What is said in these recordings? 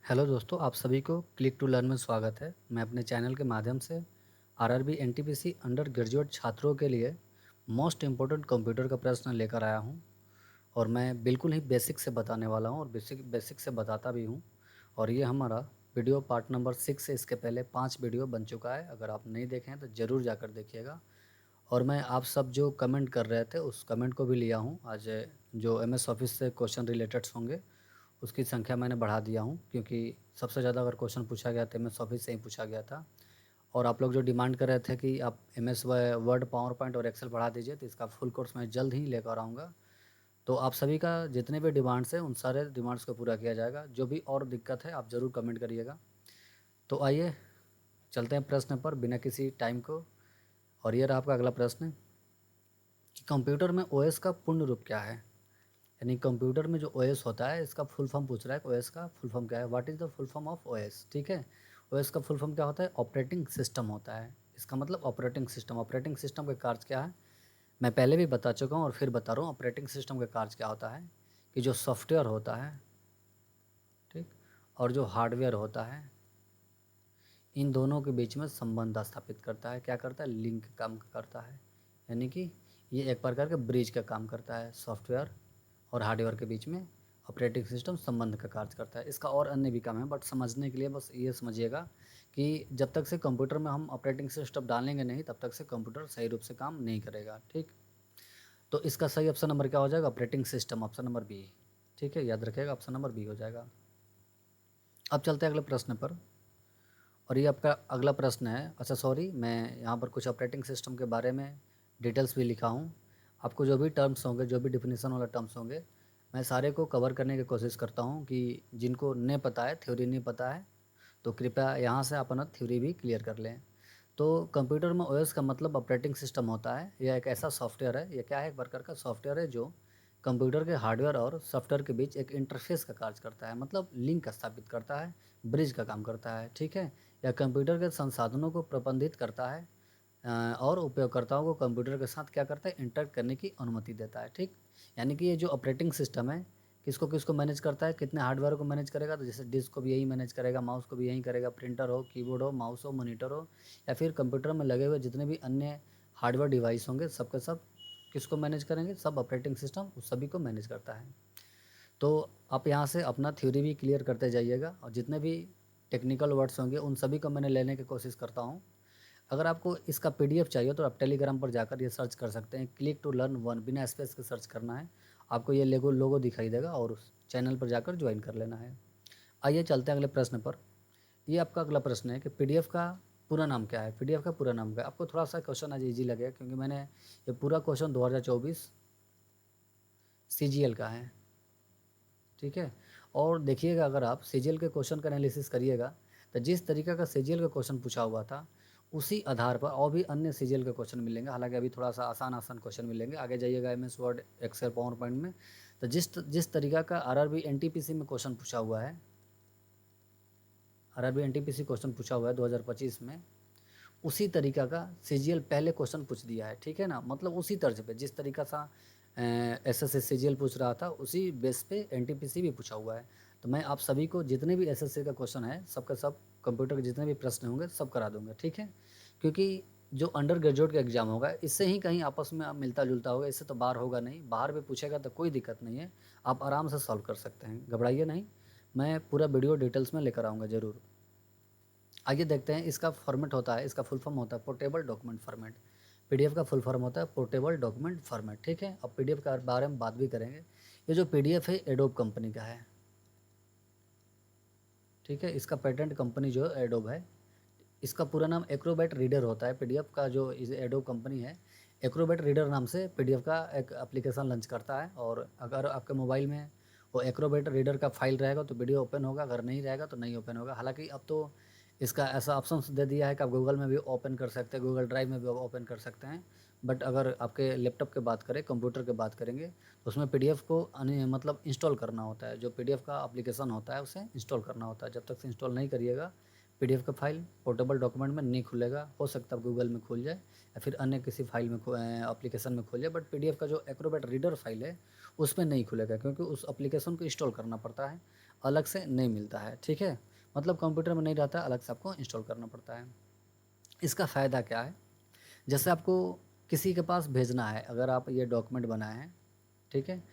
Hello दोस्तों, आप सभी को क्लिक टू लर्न में स्वागत है। मैं अपने चैनल के माध्यम से आरआरबी एनटीपीसी अंडर ग्रेजुएट छात्रों के लिए मोस्ट इम्पोर्टेंट कंप्यूटर का प्रश्न लेकर आया हूं और मैं बिल्कुल ही बेसिक से बताने वाला हूं और बेसिक बेसिक से बताता भी हूं। और ये हमारा वीडियो पार्ट नंबर 6 है। इसके पहले 5 वीडियो बन चुका है। अगर आप नहीं देखें हैं तो ज़रूर जाकर देखिएगा। और मैं आप सब जो कमेंट कर रहे थे उस कमेंट को भी लिया हूँ। आज जो एमएस ऑफिस से क्वेश्चन रिलेटेड्स होंगे उसकी संख्या मैंने बढ़ा दिया हूँ, क्योंकि सबसे ज़्यादा अगर क्वेश्चन पूछा गया तो एमएस ऑफिस से ही पूछा गया था। और आप लोग जो डिमांड कर रहे थे कि आप एमएस वर्ड, पावर पॉइंट और एक्सेल बढ़ा दीजिए, तो इसका फुल कोर्स मैं जल्द ही लेकर आऊँगा। तो आप सभी का जितने भी डिमांड्स हैं उन सारे डिमांड्स को पूरा किया जाएगा। जो भी और दिक्कत है आप ज़रूर कमेंट करिएगा। तो आइए चलते हैं प्रश्न पर बिना किसी टाइम को। और ये रहा आपका अगला प्रश्न कि कंप्यूटर में ओएस का पूर्ण रूप क्या है। यानी कंप्यूटर में जो ओएस होता है इसका फुल फॉर्म पूछ रहा है। ओएस का फुल फॉर्म क्या है, what is the full form of OS. ठीक है, ओएस का फुल फॉर्म क्या होता है, ऑपरेटिंग सिस्टम होता है। इसका मतलब ऑपरेटिंग सिस्टम। ऑपरेटिंग सिस्टम का कार्य क्या है मैं पहले भी बता चुका हूँ और फिर बता रहा हूँ। ऑपरेटिंग सिस्टम का कार्य क्या होता है कि जो सॉफ्टवेयर होता है, ठीक, और जो हार्डवेयर होता है, इन दोनों के बीच में संबंध स्थापित करता है। क्या करता है, लिंक काम करता है। यानी कि ये एक प्रकार का ब्रिज का काम करता है। सॉफ्टवेयर और हार्डवेयर के बीच में ऑपरेटिंग सिस्टम संबंध का कार्य करता है। इसका और अन्य भी काम है, बट समझने के लिए बस ये समझिएगा कि जब तक से कंप्यूटर में हम ऑपरेटिंग सिस्टम डालेंगे नहीं तब तक से कंप्यूटर सही रूप से काम नहीं करेगा। ठीक, तो इसका सही ऑप्शन नंबर क्या हो जाएगा, operating system, option number B. ठीक है, याद रखिएगा, ऑप्शन नंबर बी हो जाएगा। अब चलते हैं अगले प्रश्न पर। और ये आपका अगला प्रश्न है। अच्छा सॉरी, मैं यहाँ पर कुछ ऑपरेटिंग सिस्टम के बारे में डिटेल्स भी लिखा हूँ। आपको जो भी टर्म्स होंगे, जो भी डिफिनीसन वाला टर्म्स होंगे, मैं सारे को कवर करने की कोशिश करता हूँ कि जिनको नहीं पता है, थ्योरी नहीं पता है, तो कृपया यहाँ से अपना थ्योरी भी क्लियर कर लें। तो कंप्यूटर में ओएस का मतलब ऑपरेटिंग सिस्टम होता है। यह एक ऐसा सॉफ्टवेयर है, यह क्या है, एक प्रकार का सॉफ्टवेयर है जो कंप्यूटर के हार्डवेयर और सॉफ्टवेयर के बीच एक इंटरफेस का कार्य करता है। मतलब लिंक स्थापित करता है, ब्रिज का काम करता है। ठीक है, या कंप्यूटर के संसाधनों को प्रबंधित करता है और उपयोगकर्ताओं को कंप्यूटर के साथ क्या करता है, इंटरेक्ट करने की अनुमति देता है। ठीक, यानी कि ये जो ऑपरेटिंग सिस्टम है किसको किसको मैनेज करता है, कितने हार्डवेयर को मैनेज करेगा, तो जैसे डिस्क को भी यही मैनेज करेगा, माउस को भी यही करेगा, प्रिंटर हो, कीबोर्ड हो, माउस हो, मॉनिटर हो, या फिर कंप्यूटर में लगे हुए जितने भी अन्य हार्डवेयर डिवाइस होंगे सबके सब किसको मैनेज करेंगे, सब ऑपरेटिंग सिस्टम उस सभी को मैनेज करता है। तो आप यहाँ से अपना थ्योरी भी क्लियर करते जाइएगा और जितने भी टेक्निकल वर्ड्स होंगे उन सभी को मैंने लेने की कोशिश करता हूँ। अगर आपको इसका पीडीएफ चाहिए तो आप टेलीग्राम पर जाकर ये सर्च कर सकते हैं, क्लिक टू लर्न वन, बिना स्पेस के सर्च करना है। आपको ये लोगो दिखाई देगा और उस चैनल पर जाकर ज्वाइन कर लेना है। आइए चलते हैं अगले प्रश्न पर। ये आपका अगला प्रश्न है कि पीडीएफ का पूरा नाम क्या है। पीडीएफ का पूरा नाम क्या है। आपको थोड़ा सा क्वेश्चन आज ईजी लगेगा क्योंकि मैंने ये पूरा क्वेश्चन 2024 सीजीएल का है। ठीक है, और देखिएगा अगर आप सीजीएल के क्वेश्चन का एनालिसिस करिएगा तो जिस तरीके का सीजीएल का क्वेश्चन पूछा हुआ था उसी आधार पर और भी अन्य सीजीएल के क्वेश्चन मिलेंगे। हालांकि अभी थोड़ा सा आसान आसान क्वेश्चन मिलेंगे, आगे जाइएगा MS Word, Excel, PowerPoint में। तो जिस जिस तरीका का आरआरबी एनटीपीसी में क्वेश्चन पूछा हुआ है, आरआरबी एनटीपीसी क्वेश्चन पूछा हुआ है 2025 में, उसी तरीका का सीजीएल पहले क्वेश्चन पूछ दिया है। ठीक है ना, मतलब उसी तर्ज पे जिस तरीका सा एसएससी सीजीएल पूछ रहा था उसी बेस पे एनटीपीसी भी पूछा हुआ है। तो मैं आप सभी को जितने भी एसएससी का क्वेश्चन है सबका सब कंप्यूटर के जितने भी प्रश्न होंगे सब करा दूंगा। ठीक है, क्योंकि जो अंडर ग्रेजुएट का एग्ज़ाम होगा इससे ही कहीं आपस में मिलता जुलता होगा, इससे तो बाहर होगा नहीं। बाहर भी पूछेगा तो कोई दिक्कत नहीं है, आप आराम से सॉल्व कर सकते हैं, घबराइए नहीं। मैं पूरा वीडियो डिटेल्स में लेकर आऊँगा ज़रूर। आइए देखते हैं इसका फॉर्मेट होता है, इसका फुल फॉर्म होता है पोर्टेबल डॉक्यूमेंट फॉर्मेट। पीडीएफ का फुल फॉर्म होता है पोर्टेबल डॉक्यूमेंट फॉर्मेट। ठीक है, अब पीडीएफ के बारे में बात भी करेंगे। ये जो पीडीएफ है एडोब कंपनी का है। ठीक है, इसका पेटेंट कंपनी जो है एडोब है। इसका पूरा नाम एक्रोबैट रीडर होता है। पीडीएफ का जो एडोब कंपनी है एक्रोबैट रीडर नाम से पीडीएफ का एक एप्लीकेशन लॉन्च करता है। और अगर आपके मोबाइल में वो एक्रोबैट रीडर का फाइल रहेगा तो वीडियो ओपन होगा, अगर नहीं रहेगा तो नहीं ओपन होगा। हालांकि अब तो इसका ऐसा ऑप्शन दे दिया है कि आप गूगल में भी ओपन कर सकते हैं, गूगल ड्राइव में भी ओपन कर सकते हैं। बट अगर आपके लैपटॉप की बात करें, कंप्यूटर की बात करेंगे, तो उसमें पीडीएफ को मतलब इंस्टॉल करना होता है। जो पीडीएफ का एप्लीकेशन होता है उसे इंस्टॉल करना होता है। जब तक से इंस्टॉल नहीं करिएगा पीडीएफ का फाइल पोर्टेबल डॉक्यूमेंट में नहीं खुलेगा। हो सकता है गूगल में खुल जाए या फिर अन्य किसी फाइल में एप्लीकेशन में खुल जाए, बट पीडीएफ का जो एक्रोबैट रीडर फाइल है उसमें नहीं खुलेगा, क्योंकि उस एप्लीकेशन को इंस्टॉल करना पड़ता है, अलग से नहीं मिलता है। ठीक है, मतलब कंप्यूटर में नहीं रहता, अलग से आपको इंस्टॉल करना पड़ता है। इसका फ़ायदा क्या है, जैसे आपको किसी के पास भेजना है, अगर आप ये डॉक्यूमेंट बनाए हैं, ठीक है,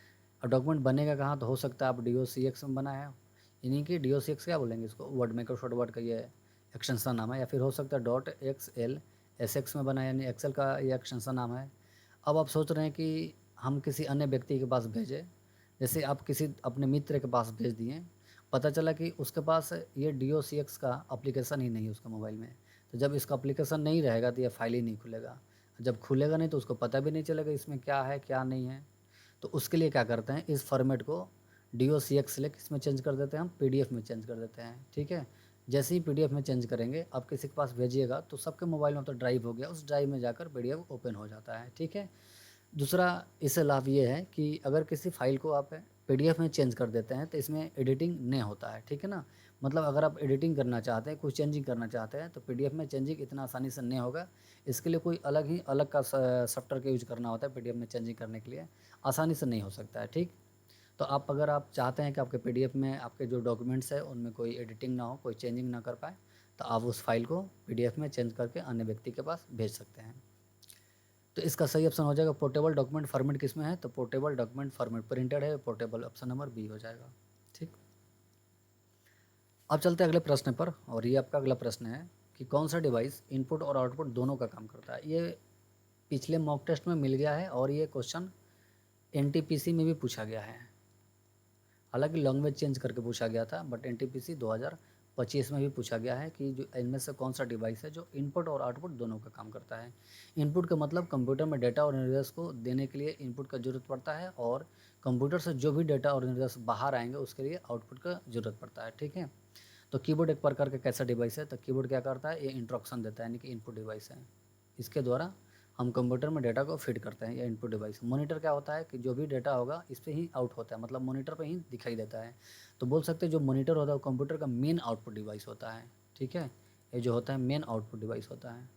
और डॉक्यूमेंट बनेगा कहाँ, तो हो सकता है आप DOCX में बनाए हो, यानी कि DOCX क्या बोलेंगे इसको, वर्ड माइक्रोसॉफ्ट वर्ड का ये एक्सटेंशन नाम है, या फिर हो सकता है .XLSX में बनाए, यानी एक्सेल का ये एक्सटेंशन नाम है। अब आप सोच रहे हैं कि हम किसी अन्य व्यक्ति के पास भेजें, जैसे आप किसी अपने मित्र के पास भेज दिए, पता चला कि उसके पास ये DOCX का एप्लीकेशन ही नहीं है उसके मोबाइल में, तो जब इसका एप्लीकेशन नहीं रहेगा तो ये फाइल ही नहीं खुलेगा, जब खुलेगा नहीं तो उसको पता भी नहीं चलेगा इसमें क्या है क्या नहीं है। तो उसके लिए क्या करते हैं, इस फॉर्मेट को DOCX से लेकर इसमें चेंज कर देते हैं, हम PDF में चेंज कर देते हैं। ठीक है, जैसे ही PDF में चेंज करेंगे, आप किसी के पास भेजिएगा तो सबके मोबाइल में तो ड्राइव हो गया, उस ड्राइव में जाकर PDF ओपन हो जाता है। ठीक है, दूसरा इससे लाभ ये है कि अगर किसी फाइल को आप PDF में चेंज कर देते हैं तो इसमें एडिटिंग नहीं होता है। ठीक है ना, मतलब अगर आप एडिटिंग करना चाहते हैं, कुछ चेंजिंग करना चाहते हैं, तो PDF में चेंजिंग इतना आसानी से नहीं होगा। इसके लिए कोई अलग का सॉफ्टवेयर का यूज करना होता है PDF में चेंजिंग करने के लिए, आसानी से नहीं हो सकता है। ठीक, तो आप अगर आप चाहते हैं कि आपके PDF में आपके जो डॉक्यूमेंट्स है उनमें कोई एडिटिंग ना हो, कोई चेंजिंग ना कर पाए, तो आप उस फाइल को PDF में चेंज करके अन्य व्यक्ति के पास भेज सकते हैं। तो इसका सही ऑप्शन हो जाएगा पोर्टेबल डॉक्यूमेंट फॉर्मेट, किस में है, तो पोर्टेबल डॉक्यूमेंट फॉर्मेट प्रिंटेड है, पोर्टेबल ऑप्शन नंबर बी हो जाएगा। ठीक, अब चलते हैं अगले प्रश्न पर, और ये आपका अगला प्रश्न है कि कौन सा डिवाइस इनपुट और आउटपुट दोनों का काम करता है। ये पिछले मॉक टेस्ट में मिल गया है और ये क्वेश्चन NTPC में भी पूछा गया है, हालांकि लैंग्वेज चेंज करके पूछा गया था, बट NTPC 2025 में भी पूछा गया है कि जो इनमें से कौन सा डिवाइस है जो इनपुट और आउटपुट दोनों का काम करता है। इनपुट का मतलब कंप्यूटर में डेटा और निर्देश को देने के लिए इनपुट का जरूरत पड़ता है, और कंप्यूटर से जो भी डेटा और निर्देश बाहर आएंगे उसके लिए आउटपुट का जरूरत पड़ता है। ठीक है, तो कीबोर्ड एक प्रकार का कैसा डिवाइस है, तो कीबोर्ड क्या करता है, ये इंस्ट्रक्शन देता है, यानी कि इनपुट डिवाइस है, इसके द्वारा हम कंप्यूटर में डेटा को फीड करते हैं, या इनपुट डिवाइस। मॉनिटर क्या होता है कि जो भी डेटा होगा इस पे ही आउट होता है, मतलब मॉनिटर पे ही दिखाई देता है। तो बोल सकते हैं जो मॉनिटर होता है वो कंप्यूटर का मेन आउटपुट डिवाइस होता है। ठीक है, ये जो होता है मेन आउटपुट डिवाइस होता है।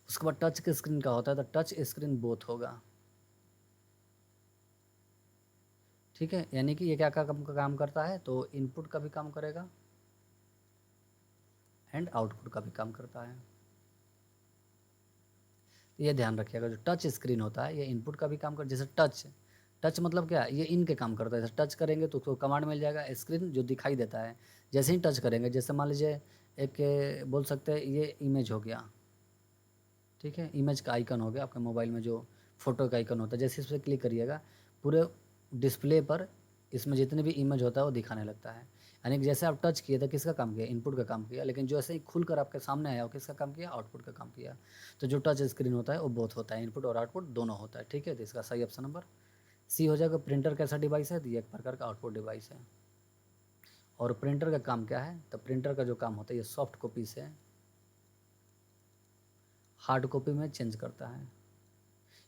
उसके बाद टच स्क्रीन का होता है, तो टच स्क्रीन बोथ होगा। ठीक है, यानी कि ये क्या का काम करता है, तो इनपुट का भी काम करेगा एंड आउटपुट का भी काम करता है। ये ध्यान रखिएगा, जो टच स्क्रीन होता है ये इनपुट का भी काम कर, जैसे टच, टच मतलब क्या, ये इनके काम करता है। जैसे टच करेंगे तो उसको कमांड मिल जाएगा, स्क्रीन जो दिखाई देता है, जैसे ही टच करेंगे, जैसे मान लीजिए एक बोल सकते हैं ये इमेज हो गया। ठीक है, इमेज का आइकन हो गया आपके मोबाइल में, जो फोटो का आइकन होता है, जैसे इस पर क्लिक करिएगा पूरे डिस्प्ले पर इसमें जितने भी इमेज होता है वो दिखाने लगता है। यानी कि जैसे आप टच किए तो किसका काम किया, इनपुट का काम किया, लेकिन जो ऐसे ही खुलकर आपके सामने आया वो किसका काम किया, आउटपुट का काम किया। तो जो टच स्क्रीन होता है वो बोथ होता है, इनपुट और आउटपुट दोनों होता है। ठीक है, तो इसका सही ऑप्शन नंबर सी हो जाएगा। प्रिंटर कैसा डिवाइस है, तो ये एक प्रकार का आउटपुट डिवाइस है। और प्रिंटर का काम क्या है, तो प्रिंटर का जो काम होता है ये सॉफ्ट कॉपी से हार्ड कॉपी में चेंज करता है,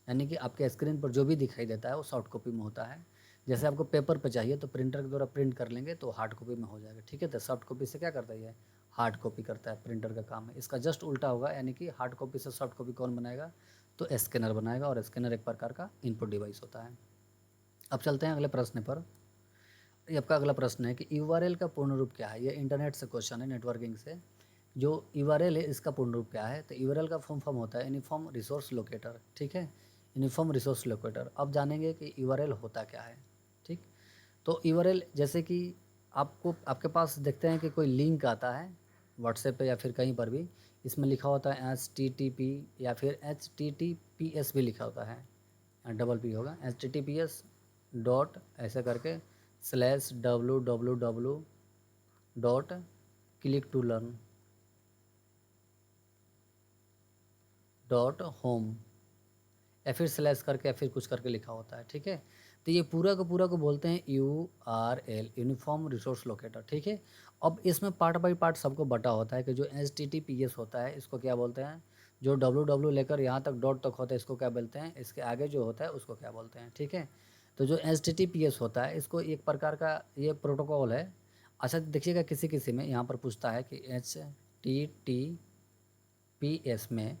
यानी कि आपके स्क्रीन पर जो भी दिखाई देता है वो सॉफ्ट कॉपी में होता है। जैसे आपको पेपर पे चाहिए तो प्रिंटर के द्वारा प्रिंट कर लेंगे तो हार्ड कॉपी में हो जाएगा। ठीक है, तो सॉफ्ट कॉपी से क्या करता है, ये हार्ड कॉपी करता है, प्रिंटर का काम है। इसका जस्ट उल्टा होगा, यानी कि हार्ड कॉपी से सॉफ्ट कॉपी कौन बनाएगा, तो स्कैनर बनाएगा, और स्कैनर एक प्रकार का इनपुट डिवाइस होता है। अब चलते हैं अगले प्रश्न पर। ये आपका अगला प्रश्न है कि URL का पूर्ण रूप क्या है। ये इंटरनेट से क्वेश्चन है, नेटवर्किंग से। जो URL है इसका पूर्ण रूप क्या है, तो URL का फुल फॉर्म होता है यूनिफॉर्म रिसोर्स लोकेटर। ठीक है, यूनिफॉर्म रिसोर्स लोकेटर। अब जानेंगे कि URL होता क्या है। ठीक, तो URL जैसे कि आपको आपके पास देखते हैं कि कोई लिंक आता है व्हाट्सएप पे या फिर कहीं पर भी, इसमें लिखा होता है HTTP या फिर HTTPS भी लिखा होता है, डबल पी होगा, HTTPS डॉट ऐसे करके www.click2learn.home, या फिर स्लैश करके या फिर कुछ करके लिखा होता है। ठीक है, तो ये पूरा को बोलते हैं URL, यूनिफॉर्म रिसोर्स लोकेटर। ठीक है, अब इसमें पार्ट बाय पार्ट सबको बटा होता है कि जो HTTPS होता है इसको क्या बोलते हैं, जो www लेकर यहाँ तक डॉट तक होता है इसको क्या बोलते हैं, इसके आगे जो होता है उसको क्या बोलते हैं। ठीक है, तो जो HTTPS होता है इसको एक प्रकार का ये प्रोटोकॉल है। अच्छा देखिएगा, किसी किसी में यहाँ पर पूछता है कि HTTPS में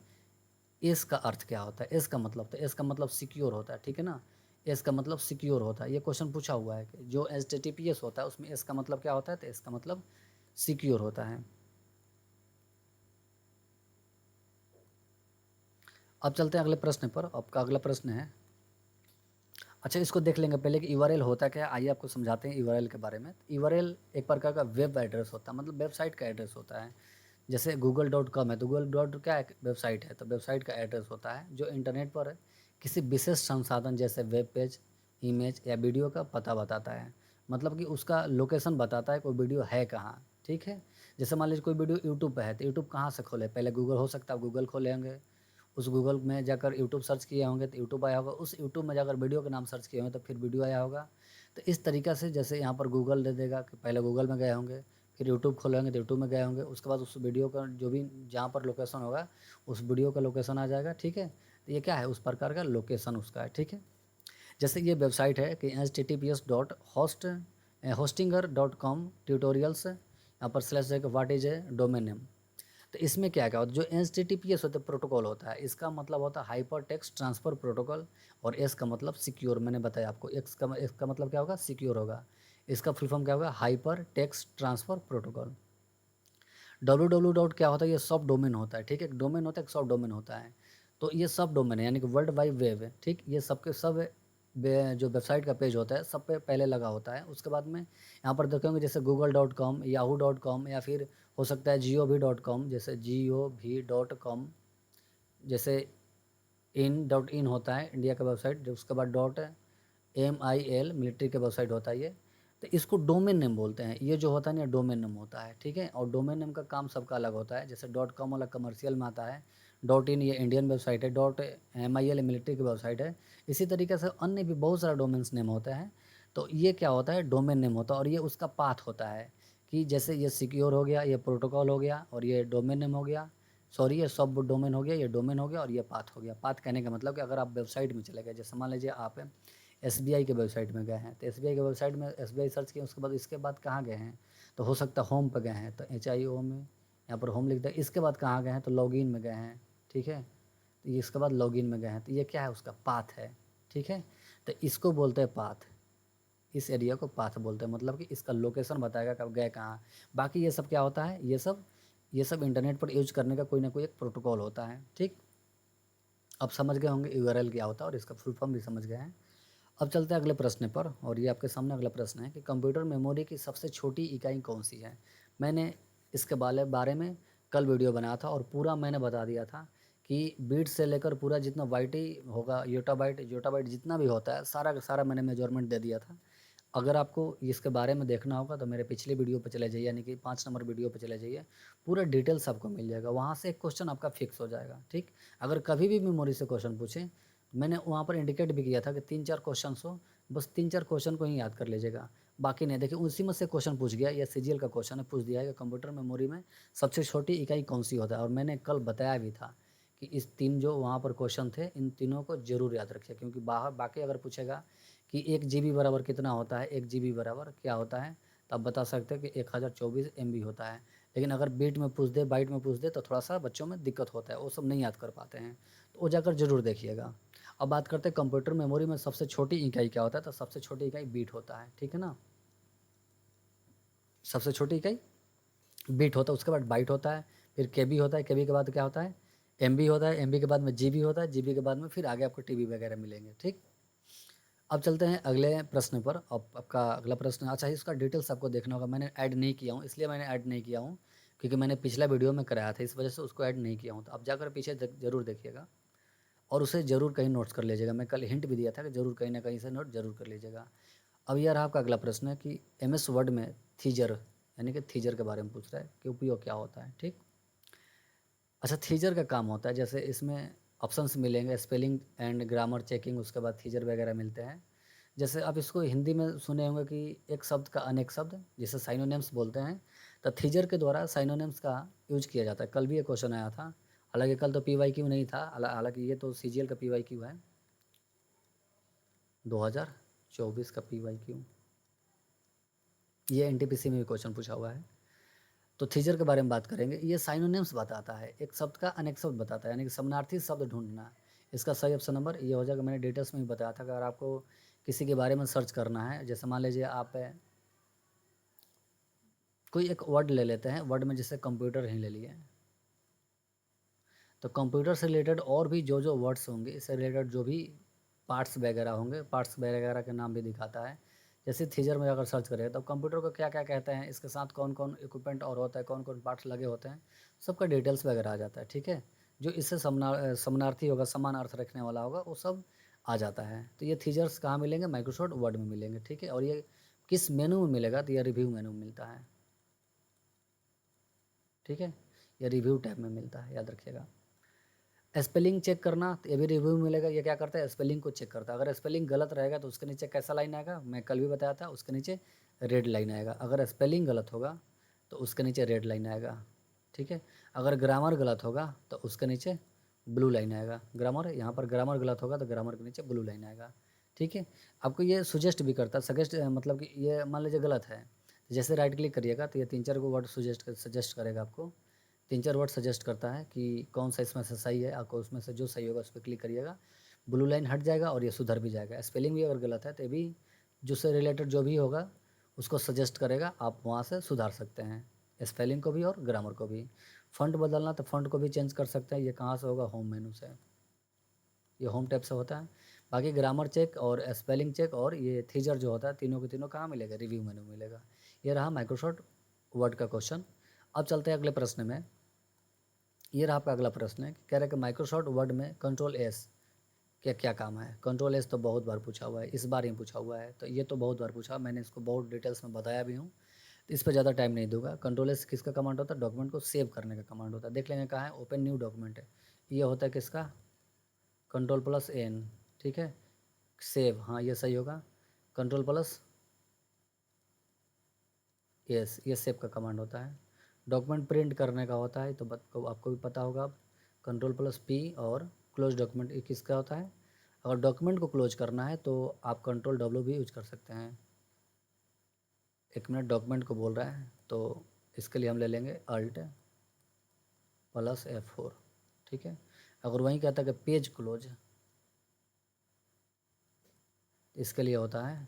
एस का अर्थ क्या होता है, एस का मतलब, तो एस का मतलब सिक्योर होता है, ठीक है ना। एस का मतलब सिक्योर होता है, ये क्वेश्चन पूछा हुआ है कि जो HTTPS होता है उसमें एस का मतलब क्या होता है, तो एस का मतलब सिक्योर होता है। अब चलते हैं अगले प्रश्न पर। आपका अगला प्रश्न है, अच्छा इसको देख लेंगे पहले कि URL होता क्या है। आइए आपको समझाते हैं URL के बारे में। URL एक प्रकार का वेब एड्रेस होता है, मतलब वेबसाइट का एड्रेस होता है। जैसे google.com है तो गूगल डॉट क्या है, वेबसाइट है, तो वेबसाइट का एड्रेस होता है जो इंटरनेट पर किसी विशेष संसाधन जैसे वेब पेज, इमेज या वीडियो का पता बताता है। मतलब कि उसका लोकेशन बताता है कोई वीडियो है कहाँ, ठीक है। जैसे मान लीजिए कोई वीडियो यूट्यूब पे है तो यूट्यूब कहाँ से खोले, पहले गूगल हो सकता है, गूगल खोले होंगे, उस गूगल में जाकर यूट्यूब सर्च किए होंगे तो यूट्यूब आया होगा, उस यूट्यूब में जाकर वीडियो के नाम सर्च किए होंगे तो फिर वीडियो आया होगा। तो इस तरीक़ा से जैसे यहाँ पर गूगल दे देगा कि पहले गूगल में गए होंगे, फिर यूट्यूब खोलेंगे तो यूट्यूब में गए होंगे, उसके बाद उस वीडियो का जो भी जहाँ पर लोकेशन होगा उस वीडियो का लोकेशन आ जाएगा, ठीक है। तो ये क्या है, उस प्रकार का लोकेशन उसका है, ठीक है। जैसे ये वेबसाइट है कि https.hostinger.com ट्यूटोरियल्स, यहाँ पर स्लैश है कि what is a domain name. तो इसमें क्या क्या होता है, जो HTTPS होता है प्रोटोकॉल होता है, इसका मतलब होता है हाइपर टेक्स्ट ट्रांसफ़र प्रोटोकॉल, और एस का मतलब सिक्योर, मैंने बताया आपको। एक्स का मतलब क्या होगा, सिक्योर होगा। इसका फुल फॉर्म क्या होगा, hyper text transfer protocol. www क्या होता है, ये सब डोमेन होता है, ठीक है। डोमेन होता है, सब डोमेन होता है। तो ये सब डोमेन है, यानी कि वर्ल्ड वाइड वेब है, ठीक। ये सबके सब जो वेबसाइट का पेज होता है सब पे पहले लगा होता है। उसके बाद में यहाँ पर देखेंगे जैसे google.com, yahoo.com, या फिर हो सकता है gov.com, जैसे gov.com, जैसे in होता है इंडिया का वेबसाइट, उसके बाद .mil मिलिट्री का वेबसाइट होता है ये। तो इसको डोमेन नेम बोलते हैं, ये जो होता है ना डोमेन नेम होता है, ठीक है। और डोमेन नेम का काम सबका अलग होता है। जैसे .com वाला कमर्शियल में आता है, .in ये इंडियन वेबसाइट है, .mil मिलिट्री की वेबसाइट है। इसी तरीके से अन्य भी बहुत सारा डोमेन्स नेम होता है। तो ये क्या होता है, डोमेन नेम होता है, और ये उसका पाथ होता है कि जैसे ये सिक्योर हो गया, ये प्रोटोकॉल हो गया, और ये डोमेन नेम हो गया, सॉरी ये सब डोमेन हो गया, ये डोमेन हो गया, और ये पाथ हो गया। पाथ कहने का मतलब कि अगर आप वेबसाइट में चले गए, जैसे मान लीजिए आप SBI के वेबसाइट में गए हैं, तो SBI के वेबसाइट में SBI सर्च किए, उसके बाद इसके बाद कहाँ गए हैं, तो हो सकता है होम पे गए हैं, तो HIO में यहाँ पर होम लिखता है। इसके बाद कहाँ गए हैं, तो लॉगिन में गए हैं, ठीक है। तो इसके बाद लॉगिन में गए हैं, तो ये क्या है, उसका पाथ है, ठीक है। तो इसको बोलते हैं पाथ, इस एरिया को पाथ बोलते हैं, मतलब कि इसका लोकेशन बताएगा कब गए कहाँ। बाकी ये सब क्या होता है, ये सब इंटरनेट पर यूज करने का कोई ना कोई एक प्रोटोकॉल होता है, ठीक। अब समझ गए होंगे URL क्या होता है, और इसका फुल फॉर्म भी समझ गए हैं। अब चलते हैं अगले प्रश्न पर, और ये आपके सामने अगला प्रश्न है कि कंप्यूटर मेमोरी की सबसे छोटी इकाई कौन सी है। मैंने इसके बारे में कल वीडियो बनाया था, और पूरा मैंने बता दिया था कि बीट से लेकर पूरा जितना बाइट होगा, योटाबाइट जितना भी होता है, सारा का सारा मैंने मेजरमेंट दे दिया था। अगर आपको इसके बारे में देखना होगा तो मेरे पिछले वीडियो पे चले जाइए, यानी कि 5 नंबर वीडियो पे चले जाइए, पूरा डिटेल्स आपको मिल जाएगा। वहाँ से एक क्वेश्चन आपका फिक्स हो जाएगा, ठीक। अगर कभी भी मेमोरी से क्वेश्चन पूछें, मैंने वहाँ पर इंडिकेट भी किया था कि 3-4 क्वेश्चन हो, बस 3-4 क्वेश्चन को ही याद कर लीजिएगा, बाकी नहीं। देखिए उसी में से क्वेश्चन पूछ गया, या CGL का क्वेश्चन है, पूछ दिया है कि कंप्यूटर मेमोरी में सबसे छोटी इकाई कौन सी होता है। और मैंने कल बताया भी था कि इस 3 जो वहाँ पर क्वेश्चन थे, इन तीनों को जरूर याद रखिए, क्योंकि बाहर बाकी अगर पूछेगा कि 1 GB बराबर कितना होता है, 1 GB बराबर क्या होता है, तो आप बता सकते हैं कि 1024 MB होता है। लेकिन अगर बीट में पूछ दे, बाइट में पूछ दे, तो थोड़ा सा बच्चों में दिक्कत होता है, वो सब नहीं याद कर पाते हैं, तो वो जाकर जरूर देखिएगा। अब बात करते हैं कंप्यूटर मेमोरी में सबसे छोटी इकाई क्या होता है, तो सबसे छोटी इकाई बीट होता है, ठीक है ना। सबसे छोटी इकाई बीट होता है, उसके बाद बाइट होता है, फिर KB होता है, KB के बाद क्या होता है, MB होता है, MB के बाद में GB होता है, GB के बाद में फिर आगे आपको TB वगैरह मिलेंगे, ठीक। अब चलते हैं अगले प्रश्न पर। अब आपका अगला प्रश्न, अच्छा इसका डिटेल्स आपको देखना होगा, मैंने ऐड नहीं किया हूँ, इसलिए मैंने ऐड नहीं किया हूँ क्योंकि मैंने पिछला वीडियो में कराया था, इस वजह से उसको ऐड नहीं किया हूँ। तो आप जाकर पीछे जरूर देखिएगा, और उसे ज़रूर कहीं नोट्स कर लीजिएगा। मैं कल हिंट भी दिया था कि ज़रूर कहीं ना कहीं से नोट ज़रूर कर लीजिएगा। अब यार आपका अगला प्रश्न है कि MS वर्ड में थीजर, यानी कि थीजर के बारे में पूछ रहा है कि उपयोग क्या होता है, ठीक। अच्छा थीजर का काम होता है, जैसे इसमें ऑप्शंस मिलेंगे, स्पेलिंग एंड ग्रामर चेकिंग, उसके बाद थीजर वगैरह मिलते हैं। जैसे आप इसको हिंदी में सुने होंगे कि एक शब्द का अनेक शब्द, जिसे साइनोनिम्स बोलते हैं, तो थीजर के द्वारा साइनोनिम्स का यूज किया जाता है। कल भी एक क्वेश्चन आया था, हालांकि कल तो PYQ नहीं था, हालांकि ये तो CGL का PYQ है, 2024 का PYQ, ये NTPC में भी क्वेश्चन पूछा हुआ है। तो थीजर के बारे में बात करेंगे। ये साइनोनिम्स बताता है, एक शब्द का अनेक शब्द बताता है, यानी कि समानार्थी शब्द ढूंढना। इसका सही ऑप्शन नंबर ये हो जाएगा। मैंने डिटेल्स में भी बताया था कि अगर आपको किसी के बारे में सर्च करना है, जैसे मान लीजिए आप कोई एक वर्ड ले लेते हैं, वर्ड में जैसे कंप्यूटर ही ले लिए, तो कंप्यूटर से रिलेटेड और भी जो जो वर्ड्स होंगे, इससे रिलेटेड जो भी पार्ट्स वगैरह होंगे, पार्ट्स वगैरह के नाम भी दिखाता है। जैसे थीजर में अगर सर्च करें तो कंप्यूटर को क्या क्या कहते हैं, इसके साथ कौन कौन इक्विपमेंट और होता है, कौन कौन पार्ट्स लगे होते हैं, सबका डिटेल्स वगैरह आ जाता है। ठीक है, जो इससे समानार्थी होगा, समान अर्थ रखने वाला होगा, वो सब आ जाता है। तो ये थीजर्स कहाँ मिलेंगे? माइक्रोसॉफ्ट वर्ड में मिलेंगे। ठीक है, और ये किस मेनू में मिलेगा? तो ये रिव्यू मेनू में मिलता है। ठीक है, ये रिव्यू टैब में मिलता है, याद रखिएगा। स्पेलिंग चेक करना, तो ये भी रिव्यू मिलेगा। ये क्या करता है? स्पेलिंग को चेक करता है। अगर स्पेलिंग गलत रहेगा तो उसके नीचे कैसा लाइन आएगा? मैं कल भी बताया था, उसके नीचे रेड लाइन आएगा। अगर स्पेलिंग गलत होगा तो उसके नीचे रेड लाइन आएगा। ठीक है, अगर ग्रामर गलत होगा तो उसके नीचे ब्लू लाइन आएगा। ग्रामर, यहाँ पर ग्रामर गलत होगा तो ग्रामर के नीचे ब्लू लाइन आएगा। ठीक है, आपको ये सुजेस्ट भी करता है। सजेस्ट मतलब कि ये मान लीजिए गलत है, जैसे राइट क्लिक करिएगा तो ये 3-4 को वर्ड सजेस्ट करेगा आपको। 3-4 वर्ड सजेस्ट करता है कि कौन सा इसमें से सही है। आपको उसमें से जो सही होगा उस पर क्लिक करिएगा, ब्लू लाइन हट जाएगा और ये सुधर भी जाएगा। स्पेलिंग भी अगर गलत है तो ये भी जो से रिलेटेड जो भी होगा उसको सजेस्ट करेगा, आप वहाँ से सुधार सकते हैं, स्पेलिंग को भी और ग्रामर को भी। फ़ॉन्ट बदलना तो फ़ॉन्ट को भी चेंज कर सकते हैं। ये कहाँ से होगा? होम मेनू से, ये होम टैब से होता है। बाकी ग्रामर चेक और स्पेलिंग चेक और ये थीजर जो होता है, तीनों के तीनों कहाँ मिलेगा? रिव्यू मेनू मिलेगा। ये रहा माइक्रोसॉफ्ट वर्ड का क्वेश्चन। अब चलते हैं अगले प्रश्न में। ये रहा आपका अगला प्रश्न है, कह रहा है कि माइक्रोसॉफ्ट वर्ड में कंट्रोल एस क्या क्या काम है? कंट्रोल एस तो बहुत बार पूछा हुआ है, इस बार ही पूछा हुआ है, तो ये तो बहुत बार पूछा, मैंने इसको बहुत डिटेल्स में बताया भी हूँ, तो इस पर ज़्यादा टाइम नहीं दूंगा। कंट्रोल एस किसका कमांड होता है? डॉक्यूमेंट को सेव करने का कमांड होता है। देख लेंगे कहाँ है, ओपन न्यू डॉक्यूमेंट है, ये होता है किसका? Control plus N. ठीक है, सेव, हाँ ये सही होगा। कंट्रोल प्लस यस, ये सेव का कमांड होता है। डॉक्यूमेंट प्रिंट करने का होता है, तो आपको भी पता होगा। कंट्रोल प्लस पी और क्लोज डॉक्यूमेंट, ये किसका होता है? अगर डॉक्यूमेंट को क्लोज करना है तो आप कंट्रोल डब्ल्यू भी यूज कर सकते हैं। एक मिनट, डॉक्यूमेंट को बोल रहा है, तो इसके लिए हम ले लेंगे अल्ट प्लस F4। ठीक है, अगर वहीं कहता है कि पेज क्लोज, इसके लिए होता है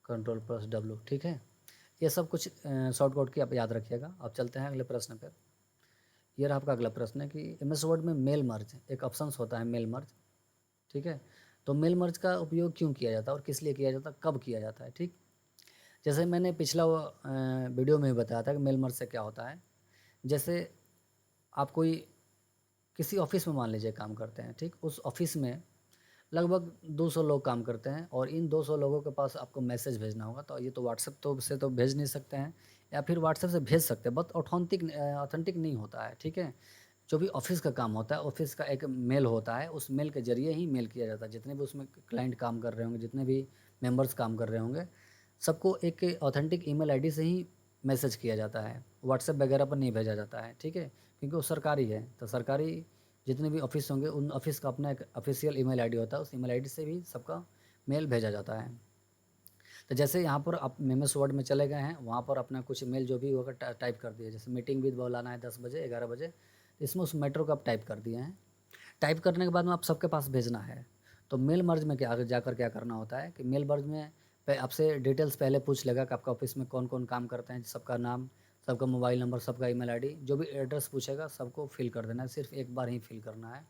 कंट्रोल प्लस डब्ल्यू। ठीक है, ये सब कुछ शॉर्टकट की आप याद रखिएगा। अब चलते हैं अगले प्रश्न पर। ये रहा आपका अगला प्रश्न है कि एमएस वर्ड में मेल मर्ज एक ऑप्शंस होता है, मेल मर्ज। ठीक है, तो मेल मर्ज का उपयोग क्यों किया जाता है और किस लिए किया जाता है, कब किया जाता है? ठीक, जैसे मैंने पिछला वीडियो में भी बताया था कि मेल मर्ज से क्या होता है। जैसे आप कोई किसी ऑफिस में मान लीजिए काम करते हैं, ठीक, उस ऑफिस में लगभग 200 लोग काम करते हैं और इन 200 लोगों के पास आपको मैसेज भेजना होगा, तो ये तो व्हाट्सएप तो से तो भेज नहीं सकते हैं, या फिर व्हाट्सएप से भेज सकते हैं, बहुत ऑथेंटिक नहीं होता है। ठीक है, जो भी ऑफिस का काम होता है, ऑफिस का एक मेल होता है, उस मेल के जरिए ही मेल किया जाता है। जितने भी उसमें क्लाइंट काम कर रहे होंगे, जितने भी मेंबर्स काम कर रहे होंगे, सबको एक ऑथेंटिक ईमेल आईडी से ही मैसेज किया जाता है, व्हाट्सएप वगैरह पर नहीं भेजा जाता है। ठीक है, क्योंकि वो सरकारी है, तो सरकारी जितने भी ऑफिस होंगे उन ऑफिस का अपना एक ऑफिशियल ईमेल आईडी होता है, उस ईमेल आईडी से भी सबका मेल भेजा जाता है। तो जैसे यहाँ पर आप एमएस वर्ड में चले गए हैं, वहाँ पर अपना कुछ मेल जो भी होगा टाइप कर दिए। जैसे मीटिंग विद मौलाना है 10 बजे 11 बजे, तो इसमें उस मैटर को आप टाइप कर दिए हैं। टाइप करने के बाद में आप सबके पास भेजना है। तो मेल मर्ज में क्या जाकर क्या करना होता है कि मेल मर्ज में आपसे डिटेल्स पहले पूछ लेगा कि आपका ऑफिस में कौन कौन काम करते हैं, सबका नाम, सबका मोबाइल नंबर, सबका ईमेल आईडी, जो भी एड्रेस पूछेगा सबको फिल कर देना है, सिर्फ एक बार ही फिल करना है।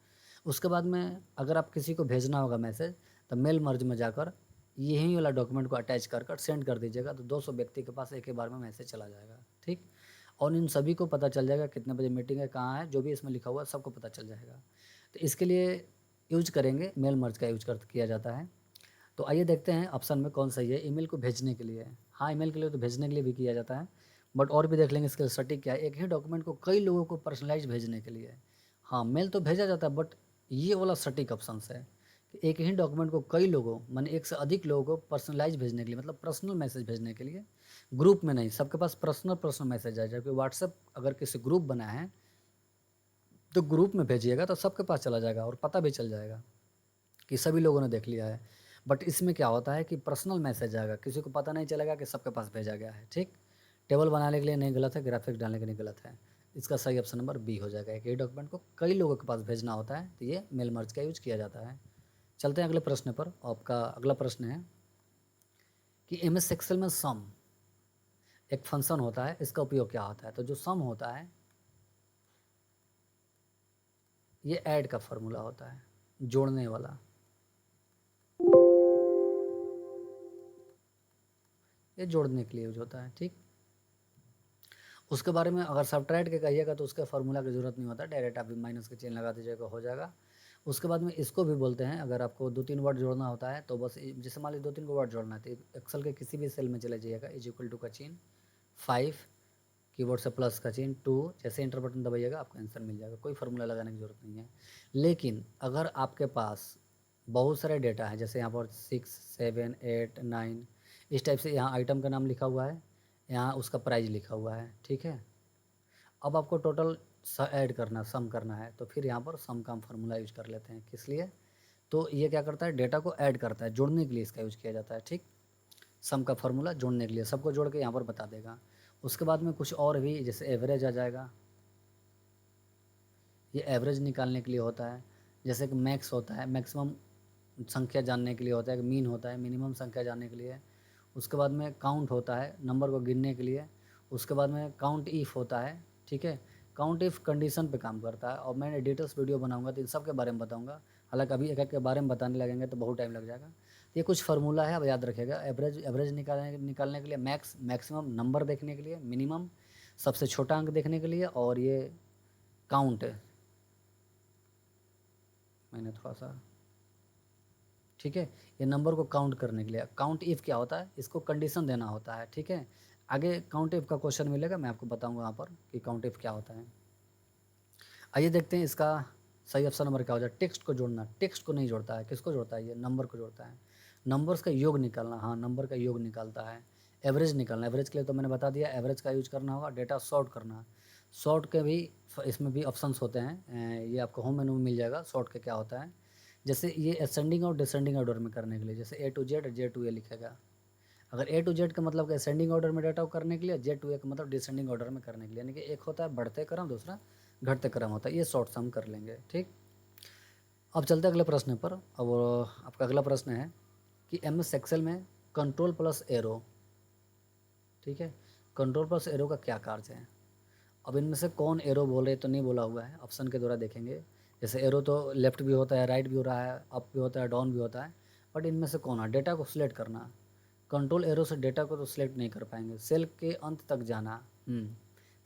उसके बाद में अगर आप किसी को भेजना होगा मैसेज, तो मेल मर्ज में जाकर यही वाला डॉक्यूमेंट को अटैच कर सेंड कर दीजिएगा, तो 200 व्यक्ति के पास एक ही बार में मैसेज चला जाएगा। ठीक, और इन सभी को पता चल जाएगा कितने बजे मीटिंग है, कहाँ है, जो भी इसमें लिखा हुआ है सबको पता चल जाएगा। तो इसके लिए यूज करेंगे, मेल मर्ज का यूज किया जाता है। तो आइए देखते हैं ऑप्शन में कौन सही है। ईमेल को भेजने के लिए, हाँ ईमेल के लिए तो भेजने के लिए भी किया जाता है, बट और भी देख लेंगे इसके सटीक क्या है। एक ही डॉक्यूमेंट को कई लोगों को पर्सनलाइज भेजने के लिए, हाँ मेल तो भेजा जाता है, बट ये वाला सटीक ऑप्शन है कि एक ही डॉक्यूमेंट को कई लोगों, माने एक से अधिक लोगों को पर्सनलाइज भेजने के लिए, मतलब पर्सनल मैसेज भेजने के लिए, ग्रुप में नहीं, सबके पास पर्सनल मैसेज आ जाए। व्हाट्सएप अगर किसी ग्रुप बना है तो ग्रुप में भेजिएगा तो सबके पास चला जाएगा और पता भी चल जाएगा कि सभी लोगों ने देख लिया है। बट इसमें क्या होता है कि पर्सनल मैसेज आएगा, किसी को पता नहीं चलेगा कि सबके पास भेजा गया है। ठीक, टेबल बनाने के लिए नहीं गलत है, ग्राफिक्स डालने के लिए गलत है। इसका सही ऑप्शन नंबर बी हो जाएगा। एक ही डॉक्यूमेंट को कई लोगों के पास भेजना होता है तो ये मेल मर्ज का यूज किया जाता है। चलते हैं अगले प्रश्न पर। आपका अगला प्रश्न है कि एमएस एक्सेल में सम एक फंक्शन होता है, इसका उपयोग क्या होता है? तो जो सम होता है ये ऐड का फॉर्मूला होता है, जोड़ने वाला। ये जोड़ने के लिए यूज होता है, ठीक। उसके बारे में अगर सब्ट्रैक्ट के कहिएगा तो उसके फार्मूला की जरूरत नहीं होता, डायरेक्ट आप माइनस के चेन लगा दीजिएगा, हो जाएगा। उसके बाद में इसको भी बोलते हैं, अगर आपको 2-3 वर्ड जोड़ना होता है तो बस जैसे मान लीजिए 2-3 को वर्ड जोड़ना है तो एक्सेल के किसी भी सेल में चले जाइएगा, इज इक्वल टू का चिन्ह 5, कीबोर्ड से प्लस का चिन्ह 2, जैसे इंटर बटन दबाइएगा आपको आंसर मिल जाएगा, कोई फार्मूला लगाने की जरूरत नहीं है। लेकिन अगर आपके पास बहुत सारे डेटा है, जैसे यहाँ पर 6, 7, 8, 9 इस टाइप से, यहाँ आइटम का नाम लिखा हुआ है, यहाँ उसका प्राइस लिखा हुआ है, ठीक है। अब आपको टोटल ऐड करना, सम करना है, तो फिर यहाँ पर सम का हम फार्मूला यूज कर लेते हैं। किस लिए? तो ये क्या करता है, डेटा को ऐड करता है, जोड़ने के लिए इसका यूज किया जाता है, ठीक। सम का फार्मूला जोड़ने के लिए, सबको जोड़ के यहाँ पर बता देगा। उसके बाद में कुछ और भी, जैसे एवरेज आ जाएगा, ये एवरेज निकालने के लिए होता है। जैसे कि मैक्स होता है, मैक्सिमम संख्या जानने के लिए होता है। मीन होता है, मिनिमम संख्या जानने के लिए। उसके बाद में काउंट होता है, नंबर को गिनने के लिए। उसके बाद में काउंट इफ़ होता है, ठीक है। काउंट इफ़ कंडीशन पे काम करता है, और मैं डिटेल्स वीडियो बनाऊंगा तो इन सब के बारे में बताऊंगा। हालांकि अभी एक एक के बारे में बताने लगेंगे तो बहुत टाइम लग जाएगा। ये कुछ फार्मूला है, अब याद रखिएगा। एवरेज निकालने के लिए, मैक्सिमम नंबर देखने के लिए, मिनिमम सबसे छोटा अंक देखने के लिए, और ये काउंट, मैंने थोड़ा सा, ठीक है, ये नंबर को काउंट करने के लिए। काउंट इफ़ क्या होता है, इसको कंडीशन देना होता है, ठीक है। आगे काउंट इफ़ का क्वेश्चन मिलेगा, मैं आपको बताऊंगा वहाँ पर कि काउंट इफ़ क्या होता है। आइए देखते हैं इसका सही ऑप्शन नंबर क्या हो जाए। टेक्स्ट को जोड़ना, टेक्स्ट को नहीं जोड़ता है, किसको जोड़ता है, ये नंबर को जोड़ता है। नंबर्स का योग निकालना, हाँ नंबर का योग निकालता है। एवरेज निकालना, एवरेज के लिए तो मैंने बता दिया, एवरेज का यूज करना होगा। डेटा सॉर्ट करना, सॉर्ट के भी इसमें भी ऑप्शंस होते हैं, ये आपको होम मेनू में मिल जाएगा। सॉर्ट के क्या होता है, जैसे ये असेंडिंग और डिसेंडिंग ऑर्डर में करने के लिए, जैसे ए टू जेड, जे टू ए लिखेगा। अगर ए टू जेड का मतलब असेंडिंग ऑर्डर में डाटा को करने के लिए, जे टू ए का मतलब डिसेंडिंग ऑर्डर में करने के लिए, यानी कि एक होता है बढ़ते क्रम, दूसरा घटते क्रम होता है। ये शॉर्ट सम कर लेंगे, ठीक। अब चलते हैं अगले प्रश्न पर। अब आपका अगला प्रश्न है कि एमएस एक्सेल में कंट्रोल प्लस एरो, ठीक है, कंट्रोल प्लस एरो का क्या कार्य है? अब इनमें से कौन एरो बोल रहे तो नहीं बोला हुआ है, ऑप्शन के द्वारा देखेंगे। जैसे एरो तो लेफ्ट भी होता है, राइट भी हो रहा है, अप भी होता है, डाउन भी होता है, बट इनमें से कौन है? डेटा को सिलेक्ट करना। कंट्रोल एरो से डेटा को तो सिलेक्ट नहीं कर पाएंगे। सेल के अंत तक जाना,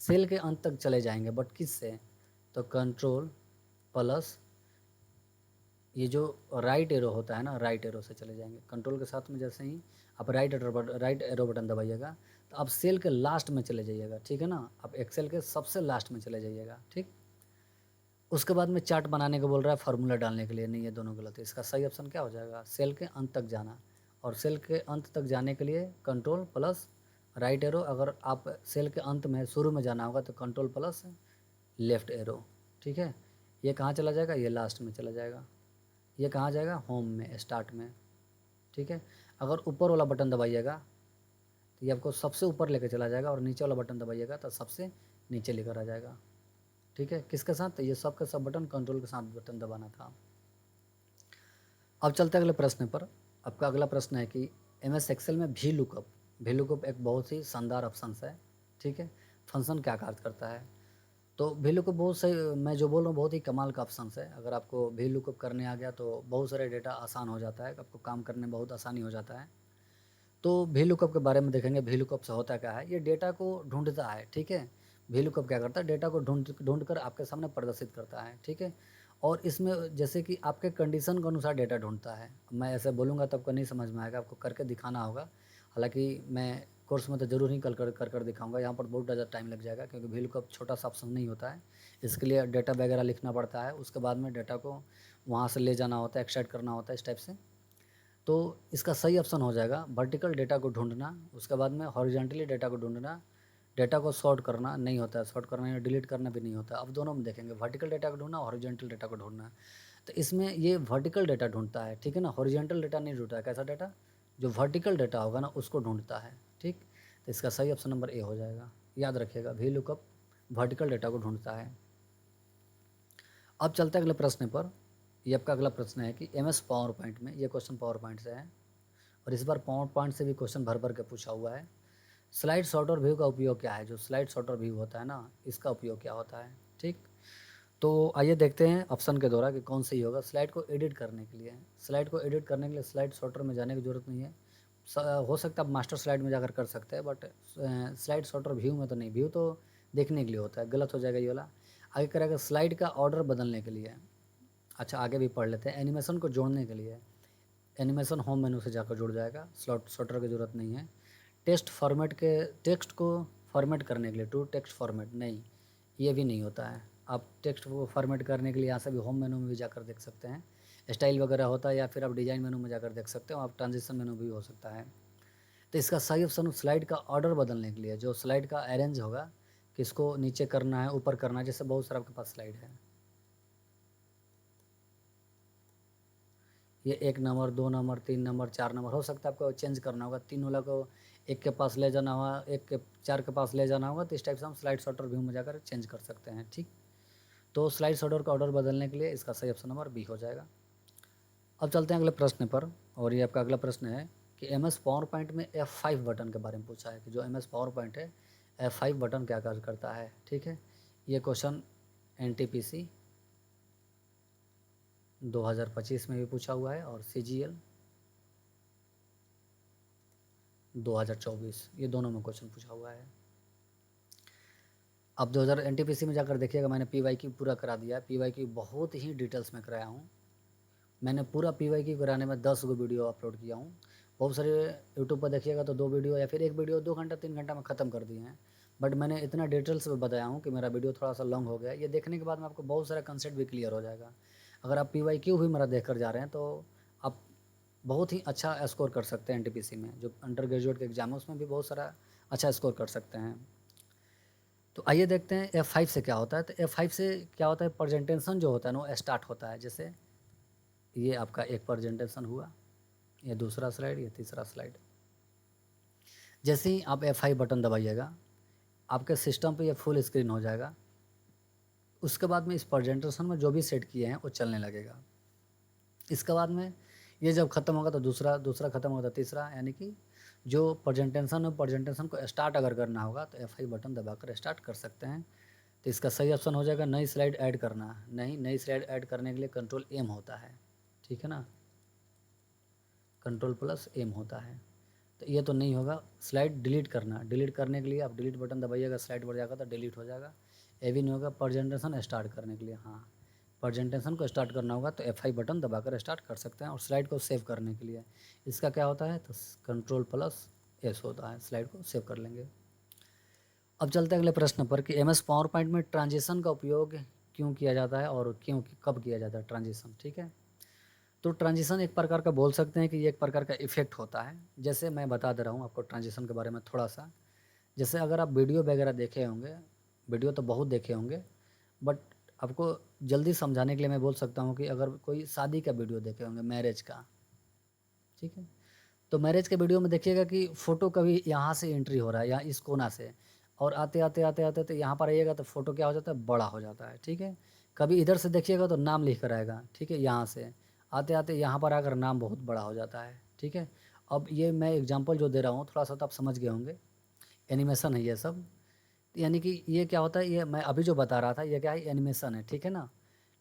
सेल के अंत तक चले जाएंगे, बट किस से? तो कंट्रोल प्लस ये जो राइट एरो होता है ना, राइट एरो से चले जाएंगे। कंट्रोल के साथ में जैसे ही आप राइट एरो बटन दबाइएगा तो आप सेल के लास्ट में चले जाइएगा, ठीक है ना। आप एक्सेल के सबसे लास्ट में चले जाइएगा, ठीक। उसके बाद में चार्ट बनाने को बोल रहा है, फार्मूला डालने के लिए नहीं, ये दोनों गलत है। इसका सही ऑप्शन क्या हो जाएगा? सेल के अंत तक जाना, और सेल के अंत तक जाने के लिए कंट्रोल प्लस राइट एरो। अगर आप सेल के अंत में शुरू में जाना होगा तो कंट्रोल प्लस लेफ्ट एरो, ठीक है। ये कहाँ चला जाएगा? ये लास्ट में चला जाएगा। ये कहाँ जाएगा? होम में, स्टार्ट में, ठीक है। अगर ऊपर वाला बटन दबाइएगा तो ये आपको सबसे ऊपर लेकर चला जाएगा, और नीचे वाला बटन दबाइएगा तो सबसे नीचे लेकर आ जाएगा, ठीक है। किसके साथ? तो ये सब के सब बटन कंट्रोल के साथ बटन दबाना था। अब चलते हैं अगले प्रश्न पर। आपका अगला प्रश्न है कि एमएस एक्सेल में वी लुकअप एक बहुत ही शानदार ऑप्शन है, ठीक है। फंक्शन क्या कार्य करता है? तो वी लुकअप बहुत सही, मैं जो बोल रहा हूँ बहुत ही कमाल का ऑप्शन है। अगर आपको वी लुकअप करने आ गया तो बहुत सारे डेटा आसान हो जाता है, आपको काम करने में बहुत आसानी हो जाता है। तो वी लुकअप के बारे में देखेंगे। वी लुकअप से होता क्या है, ये डेटा को ढूंढता है, ठीक है। वी लुकअप क्या करता है? डेटा को ढूंढ कर आपके सामने प्रदर्शित करता है, ठीक है। और इसमें जैसे कि आपके कंडीशन के अनुसार डेटा ढूंढता है। मैं ऐसे बोलूँगा तो आपको नहीं समझ में आएगा, आपको करके दिखाना होगा। हालांकि मैं कोर्स में तो ज़रूर ही कर दिखाऊंगा, यहाँ पर बहुत ज़्यादा टाइम लग जाएगा, क्योंकि वी लुकअप छोटा सा ऑप्शन नहीं होता है। इसके लिए डेटा वगैरह लिखना पड़ता है, उसके बाद में डेटा को वहाँ से ले जाना होता है, एक्सट्रैक्ट करना होता है, इस टाइप से। तो इसका सही ऑप्शन हो जाएगा वर्टिकल डेटा को ढूंढना। उसके बाद में हॉरिजॉन्टली डेटा को ढूंढना। डेटा को सॉर्ट करना नहीं होता है, सॉर्ट करना या डिलीट करना भी नहीं होता। अब दोनों में देखेंगे, वर्टिकल डेटा को ढूंढना, हॉरिजॉन्टल डेटा को ढूंढना। तो इसमें ये वर्टिकल डेटा ढूंढता है, ठीक है ना। हॉरिजॉन्टल डेटा नहीं ढूंढता है। कैसा डेटा? जो वर्टिकल डेटा होगा ना उसको ढूंढता है, ठीक। तो इसका सही ऑप्शन नंबर ए हो जाएगा। याद रखिएगा, वी लुकअप वर्टिकल डेटा को ढूंढता है। अब चलते हैं अगले प्रश्न पर। ये आपका अगला प्रश्न है कि एम एस पावर पॉइंट में, ये क्वेश्चन पावर पॉइंट से है और इस बार पावर पॉइंट से भी क्वेश्चन भर भर के पूछा हुआ है। स्लाइड शॉर्टर व्यू का उपयोग क्या है? जो स्लाइड शॉर्टर व्यू होता है ना, इसका उपयोग क्या होता है? ठीक, तो आइए देखते हैं ऑप्शन के द्वारा कि कौन सही होगा। स्लाइड को एडिट करने के लिए, स्लाइड को एडिट करने के लिए स्लाइड शॉर्टर में जाने की ज़रूरत नहीं है। हो सकता है आप मास्टर स्लाइड में जाकर कर सकते हैं, बट स्लाइड शॉर्टर व्यू में तो नहीं। व्यू तो देखने के लिए होता है, गलत हो जाएगा ये वाला। आगे करेगा स्लाइड का ऑर्डर बदलने के लिए। अच्छा, आगे भी पढ़ लेते हैं। एनिमेशन को जोड़ने के लिए, एनिमेशन होम मेनू से जाकर जुड़ जाएगा, स्लॉट शॉर्टर की ज़रूरत नहीं है। टेक्स्ट फॉर्मेट के, टेक्स्ट को फॉर्मेट करने के लिए टू टेक्स्ट फॉर्मेट, नहीं, ये भी नहीं होता है। आप टेक्स्ट को फॉर्मेट करने के लिए यहाँ से भी होम मेनू में भी जाकर देख सकते हैं, स्टाइल वगैरह होता है, या फिर आप डिज़ाइन मेनू में जाकर देख सकते हो, आप ट्रांजिशन मेनू भी हो सकता है। तो इसका सही ऑप्शन स्लाइड का ऑर्डर बदलने के लिए, जो स्लाइड का अरेंज होगा, किसको नीचे करना है ऊपर करना है, जैसे बहुत सारा आपके पास स्लाइड है, ये 1 नंबर 2 नंबर 3 नंबर 4 नंबर हो सकता है, आपको चेंज करना होगा। 3 वाला को 1 के पास ले जाना होगा, 1 के 4 के पास ले जाना होगा। तो इस टाइप से हम स्लाइड शॉर्टर व्यू में जाकर चेंज कर सकते हैं। ठीक, तो स्लाइड शॉर्टर का ऑर्डर बदलने के लिए इसका सही ऑप्शन नंबर बी हो जाएगा। अब चलते हैं अगले प्रश्न पर, और ये आपका अगला प्रश्न है कि एम एस पावर पॉइंट में F5 बटन के बारे में पूछा है कि जो एम एस पावर पॉइंट है, F5 बटन क्या कार्य करता है। ठीक है, ये क्वेश्चन NTPC 2025 में भी पूछा हुआ है और CGL 2024, ये दोनों में क्वेश्चन पूछा हुआ है। अब 2000 NTPC में जाकर देखिएगा, मैंने PYQ पूरा करा दिया है। PYQ बहुत ही डिटेल्स में कराया हूँ। मैंने पूरा PYQ कराने में 10 गो वीडियो अपलोड किया हूँ। बहुत सारे यूट्यूब पर देखिएगा तो 2 वीडियो या फिर 1 वीडियो 2 घंटा 3 घंटा में ख़त्म कर दिए हैं, बट मैंने इतना डिटेल्स में बताया हूँ कि मेरा वीडियो थोड़ा सा लॉन्ग हो गया। ये देखने के बाद में आपको बहुत सारा कंसेप्ट भी क्लियर हो जाएगा। अगर आप PYQ भी मेरा देख कर जा रहे हैं तो आप बहुत ही अच्छा स्कोर कर सकते हैं NTPC में, जो अंडर ग्रेजुएट के एग्ज़ाम है उसमें भी बहुत सारा अच्छा स्कोर कर सकते हैं। तो आइए देखते हैं F5 से क्या होता है। तो F5 से क्या होता है, प्रेजेंटेशन जो होता है ना वो स्टार्ट होता है। जैसे ये आपका एक प्रेजेंटेशन हुआ, ये दूसरा स्लाइड, ये तीसरा स्लाइड। जैसे ही आप F5 बटन दबाइएगा, आपके सिस्टम पे ये फुल स्क्रीन हो जाएगा। उसके बाद में इस प्रेजेंटेशन में जो भी सेट किए हैं वो चलने लगेगा। इसके बाद में ये जब ख़त्म होगा तो दूसरा, दूसरा ख़त्म होगा तो तीसरा, यानी कि जो प्रेजेंटेशन है, प्रेजेंटेशन को स्टार्ट अगर करना होगा तो F5 बटन दबाकर स्टार्ट कर सकते हैं। तो इसका सही ऑप्शन हो जाएगा नई स्लाइड ऐड करना। नहीं, नई स्लाइड ऐड करने के लिए कंट्रोल M होता है, ठीक है ना, कंट्रोल+M होता है। तो ये तो नहीं होगा। स्लाइड डिलीट करना, डिलीट करने के लिए आप डिलीट बटन दबाइएगा, स्लाइड बढ़ जाएगा तो डिलीट हो जाएगा। ये भी नहीं होगा। प्रेजेंटेशन स्टार्ट करने के लिए, हाँ, प्रेजेंटेशन को स्टार्ट करना होगा तो F5 बटन दबाकर स्टार्ट कर सकते हैं। और स्लाइड को सेव करने के लिए इसका क्या होता है, तो कंट्रोल+S होता है, स्लाइड को सेव कर लेंगे। अब चलते हैं अगले प्रश्न पर कि MS पावर पॉइंट में ट्रांजिशन का उपयोग क्यों किया जाता है और क्यों, कब किया जाता है ट्रांजिशन। ठीक है, तो ट्रांजिशन एक प्रकार का बोल सकते हैं कि ये एक प्रकार का इफ़ेक्ट होता है। जैसे मैं बता दे रहा हूँ आपको ट्रांजिशन के बारे में थोड़ा सा। जैसे अगर आप वीडियो वगैरह देखे होंगे, वीडियो तो बहुत देखे होंगे, बट आपको जल्दी समझाने के लिए मैं बोल सकता हूँ कि अगर कोई शादी का वीडियो देखे होंगे, मैरिज का, ठीक है, तो मैरिज के वीडियो में देखिएगा कि फ़ोटो कभी यहाँ से एंट्री हो रहा है, यहाँ इस कोना से, और आते आते आते आते तो यहाँ पर आइएगा तो फ़ोटो क्या हो जाता है, बड़ा हो जाता है। ठीक है, कभी इधर से देखिएगा तो नाम लिख कर आएगा, ठीक है, यहाँ से आते आते यहाँ पर आकर नाम बहुत बड़ा हो जाता है। ठीक है, अब ये मैं एग्जांपल जो दे रहा हूँ थोड़ा सा तो आप समझ गए होंगे, एनिमेशन है ये सब। यानी कि ये क्या होता है, ये मैं अभी जो बता रहा था ये क्या है, एनिमेशन है। ठीक है ना,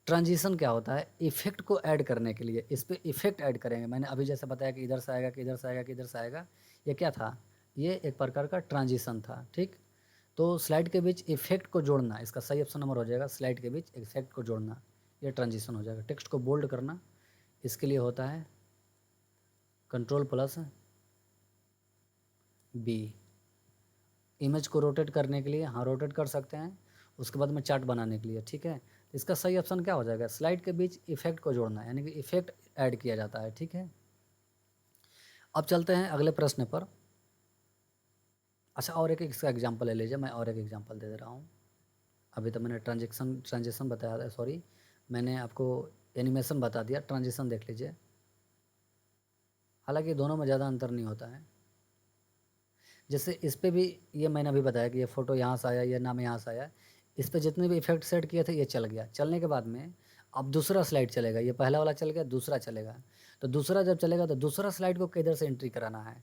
ट्रांजिशन क्या होता है, इफ़ेक्ट को ऐड करने के लिए इस पे इफ़ेक्ट ऐड करेंगे। मैंने अभी जैसे बताया कि इधर से आएगा, कि इधर से आएगा, कि इधर से आएगा, ये क्या था, ये एक प्रकार का ट्रांजिशन था। ठीक, तो स्लाइड के बीच इफ़ेक्ट को जोड़ना, इसका सही ऑप्शन नंबर हो जाएगा, स्लाइड के बीच इफ़ेक्ट को जोड़ना, ये ट्रांजिशन हो जाएगा। टेक्स्ट को बोल्ड करना, इसके लिए होता है कंट्रोल+B। इमेज को रोटेट करने के लिए, हाँ, रोटेट कर सकते हैं। उसके बाद में चार्ट बनाने के लिए, ठीक है, तो इसका सही ऑप्शन क्या हो जाएगा, स्लाइड के बीच इफ़ेक्ट को जोड़ना, यानी कि इफ़ेक्ट ऐड किया जाता है। ठीक है, अब चलते हैं अगले प्रश्न पर। अच्छा, और एक इसका एग्जांपल ले लीजिए, मैं और एक एग्जांपल दे रहा हूँ। अभी तो मैंने ट्रांजिशन बताया था, सॉरी, मैंने आपको एनिमेशन बता दिया, ट्रांजिशन देख लीजिए। हालांकि दोनों में ज़्यादा अंतर नहीं होता है। जैसे इस पे भी ये मैंने अभी बताया कि ये फ़ोटो यहाँ से आया, ये नाम यहाँ से आया। इस पे जितने भी इफ़ेक्ट सेट किए थे ये चल गया। चलने के बाद में अब दूसरा स्लाइड चलेगा, ये पहला वाला चल गया, दूसरा चलेगा। तो दूसरा जब चलेगा तो दूसरा स्लाइड को किधर से एंट्री कराना है,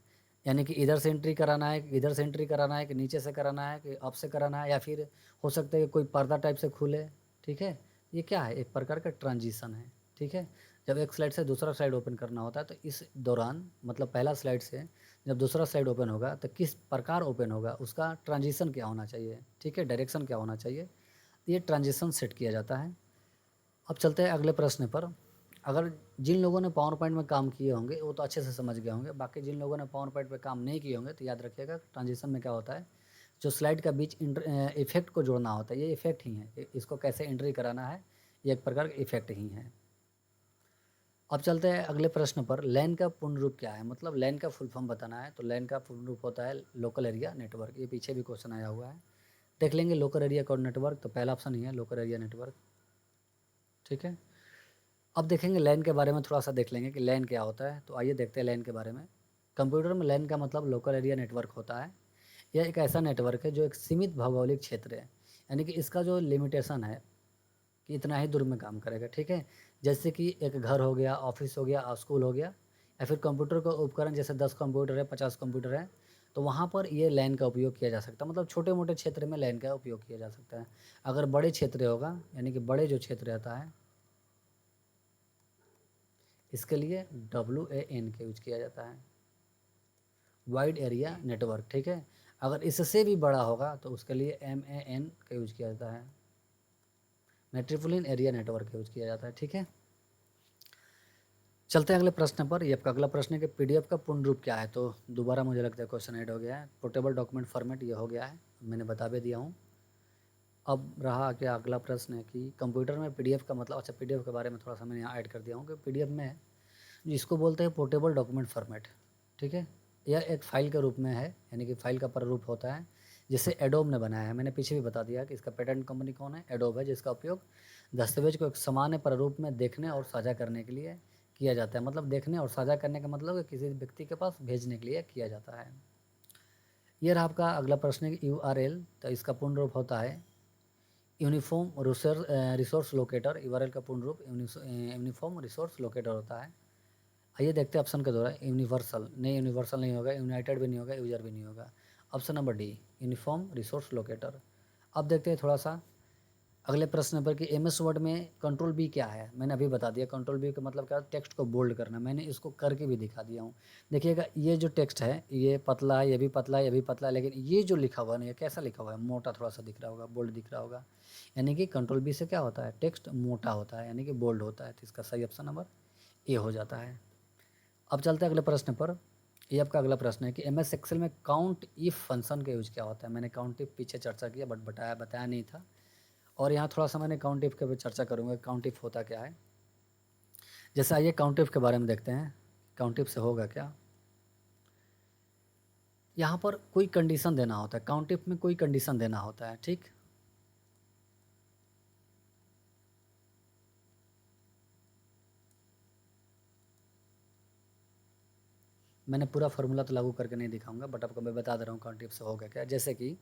यानी कि इधर से एंट्री कराना है, इधर से एंट्री कराना है, कि नीचे से कराना है, कि अप से कराना है, या फिर हो सकता है कि कोई पर्दा टाइप से खुले। ठीक है, ये क्या है, एक प्रकार का ट्रांजिशन है। ठीक है, जब एक स्लाइड से दूसरा स्लाइड ओपन करना होता है तो इस दौरान मतलब पहला स्लाइड से जब दूसरा स्लाइड ओपन होगा तो किस प्रकार ओपन होगा, उसका ट्रांजिशन क्या होना चाहिए। ठीक है, डायरेक्शन क्या होना चाहिए, ये ट्रांजिशन सेट किया जाता है। अब चलते हैं अगले प्रश्न पर। अगर जिन लोगों ने पावर पॉइंट में काम किए होंगे वो तो अच्छे से समझ गए होंगे, बाकी जिन लोगों ने पावर पॉइंट पे काम नहीं किए होंगे तो याद रखिएगा ट्रांजिशन में क्या होता है, जो स्लाइड का बीच इफेक्ट को जोड़ना होता है, ये इफेक्ट ही है। इसको कैसे एंट्री कराना है, ये एक प्रकार का इफेक्ट ही है। अब चलते हैं अगले प्रश्न पर। लैन का पूर्ण रूप क्या है, मतलब लैन का फुल फॉर्म बताना है। तो लैन का पूर्ण रूप होता है लोकल एरिया नेटवर्क। ये पीछे भी क्वेश्चन आया हुआ है, देख लेंगे। लोकल एरिया कोड नेटवर्क, तो पहला ऑप्शन ही है लोकल एरिया नेटवर्क। ठीक है, अब देखेंगे लैन के बारे में, थोड़ा सा देख लेंगे कि लैन क्या होता है। तो आइए देखते हैं लैन के बारे में। कंप्यूटर में लैन का मतलब लोकल एरिया नेटवर्क होता है। यह एक ऐसा नेटवर्क है जो एक सीमित भौगोलिक क्षेत्र है, यानी कि इसका जो लिमिटेशन है कि इतना ही दूर में काम करेगा। ठीक है, जैसे कि एक घर हो गया, ऑफिस हो गया, स्कूल हो गया, या फिर कंप्यूटर का उपकरण जैसे 10 कंप्यूटर है, 50 कंप्यूटर है, तो वहाँ पर ये लैन का उपयोग किया जा सकता है। मतलब छोटे मोटे क्षेत्र में लैन का उपयोग किया जा सकता है। अगर बड़े क्षेत्र होगा, यानी कि बड़े जो क्षेत्र रहता है, इसके लिए WAN का यूज किया जाता है, वाइड एरिया नेटवर्क। ठीक है, अगर इससे भी बड़ा होगा तो उसके लिए MAN का यूज किया जाता है, मेट्रोपोलिटन एरिया नेटवर्क का यूज किया जाता है। ठीक है, चलते हैं अगले प्रश्न पर। ये आपका अगला प्रश्न है कि PDF का पूर्ण रूप क्या है। तो दोबारा मुझे लगता है क्वेश्चन ऐड हो गया है। पोर्टेबल डॉक्यूमेंट फॉर्मेट ये हो गया है, मैंने बता भी दिया हूँ। अब रहा क्या अगला प्रश्न है कि कंप्यूटर में PDF का मतलब। अच्छा, PDF के बारे में थोड़ा सा मैंने यहाँ ऐड कर दिया हूँ कि PDF में जिसको बोलते हैं पोर्टेबल डॉक्यूमेंट फॉर्मेट। ठीक है, यह एक फ़ाइल के रूप में है, यानी कि फ़ाइल का प्रारूप होता है जिसे एडोब ने बनाया है। मैंने पीछे भी बता दिया कि इसका पेटेंट कंपनी कौन है, एडोब है, जिसका उपयोग दस्तावेज को एक सामान्य प्रारूप में देखने और साझा करने के लिए किया जाता है। मतलब देखने और साझा करने का मतलब है किसी व्यक्ति के पास भेजने के लिए किया जाता है। ये रहा आपका अगला प्रश्न है कि URL। तो इसका पूर्ण रूप होता है यूनिफॉर्म रिसोर्स लोकेटर। URL का पूर्ण रूप यूनिफॉर्म रिसोर्स लोकेटर होता है। आइए देखते हैं ऑप्शन के द्वारा। यूनिवर्सल नहीं, यूनिवर्सल नहीं होगा, यूनाइटेड भी नहीं होगा, यूजर भी नहीं होगा। Option number D, uniform resource locator. अब देखते हैं थोड़ा सा अगले प्रश्न पर कि MS वर्ड में कंट्रोल B क्या है। मैंने अभी बता दिया कंट्रोल B का मतलब क्या है, टेक्स्ट को बोल्ड करना। मैंने इसको करके भी दिखा दिया हूँ। देखिएगा ये जो टेक्स्ट है ये पतला है, ये भी पतला है, ये भी पतला है, लेकिन ये जो लिखा हुआ है ना, ये कैसा लिखा हुआ है, मोटा थोड़ा सा दिख रहा होगा, बोल्ड दिख रहा होगा। यानी कि कंट्रोल B से क्या होता है, टेक्स्ट मोटा होता है, यानी कि बोल्ड होता है। तो इसका सही ऑप्शन नंबर ए हो जाता है। अब चलते हैं अगले प्रश्न पर। ये आपका अगला प्रश्न है कि MS एक्सेल में काउंट इफ फंक्शन का यूज क्या होता है। मैंने काउंट इफ पीछे चर्चा किया बट बताया नहीं था, और यहाँ थोड़ा सा मैंने काउंट इफ के ऊपर चर्चा करूँगा। काउंट इफ होता क्या है, जैसे आइए काउंट इफ के बारे में देखते हैं। काउंट इफ से होगा क्या, यहाँ पर कोई कंडीशन देना होता है। काउंट इफ में कोई कंडीशन देना होता है। ठीक, मैंने पूरा फार्मूला तो लागू करके नहीं दिखाऊंगा, बट आपको मैं बता दे रहा हूँ काउंट इफ से होगा क्या। जैसे कि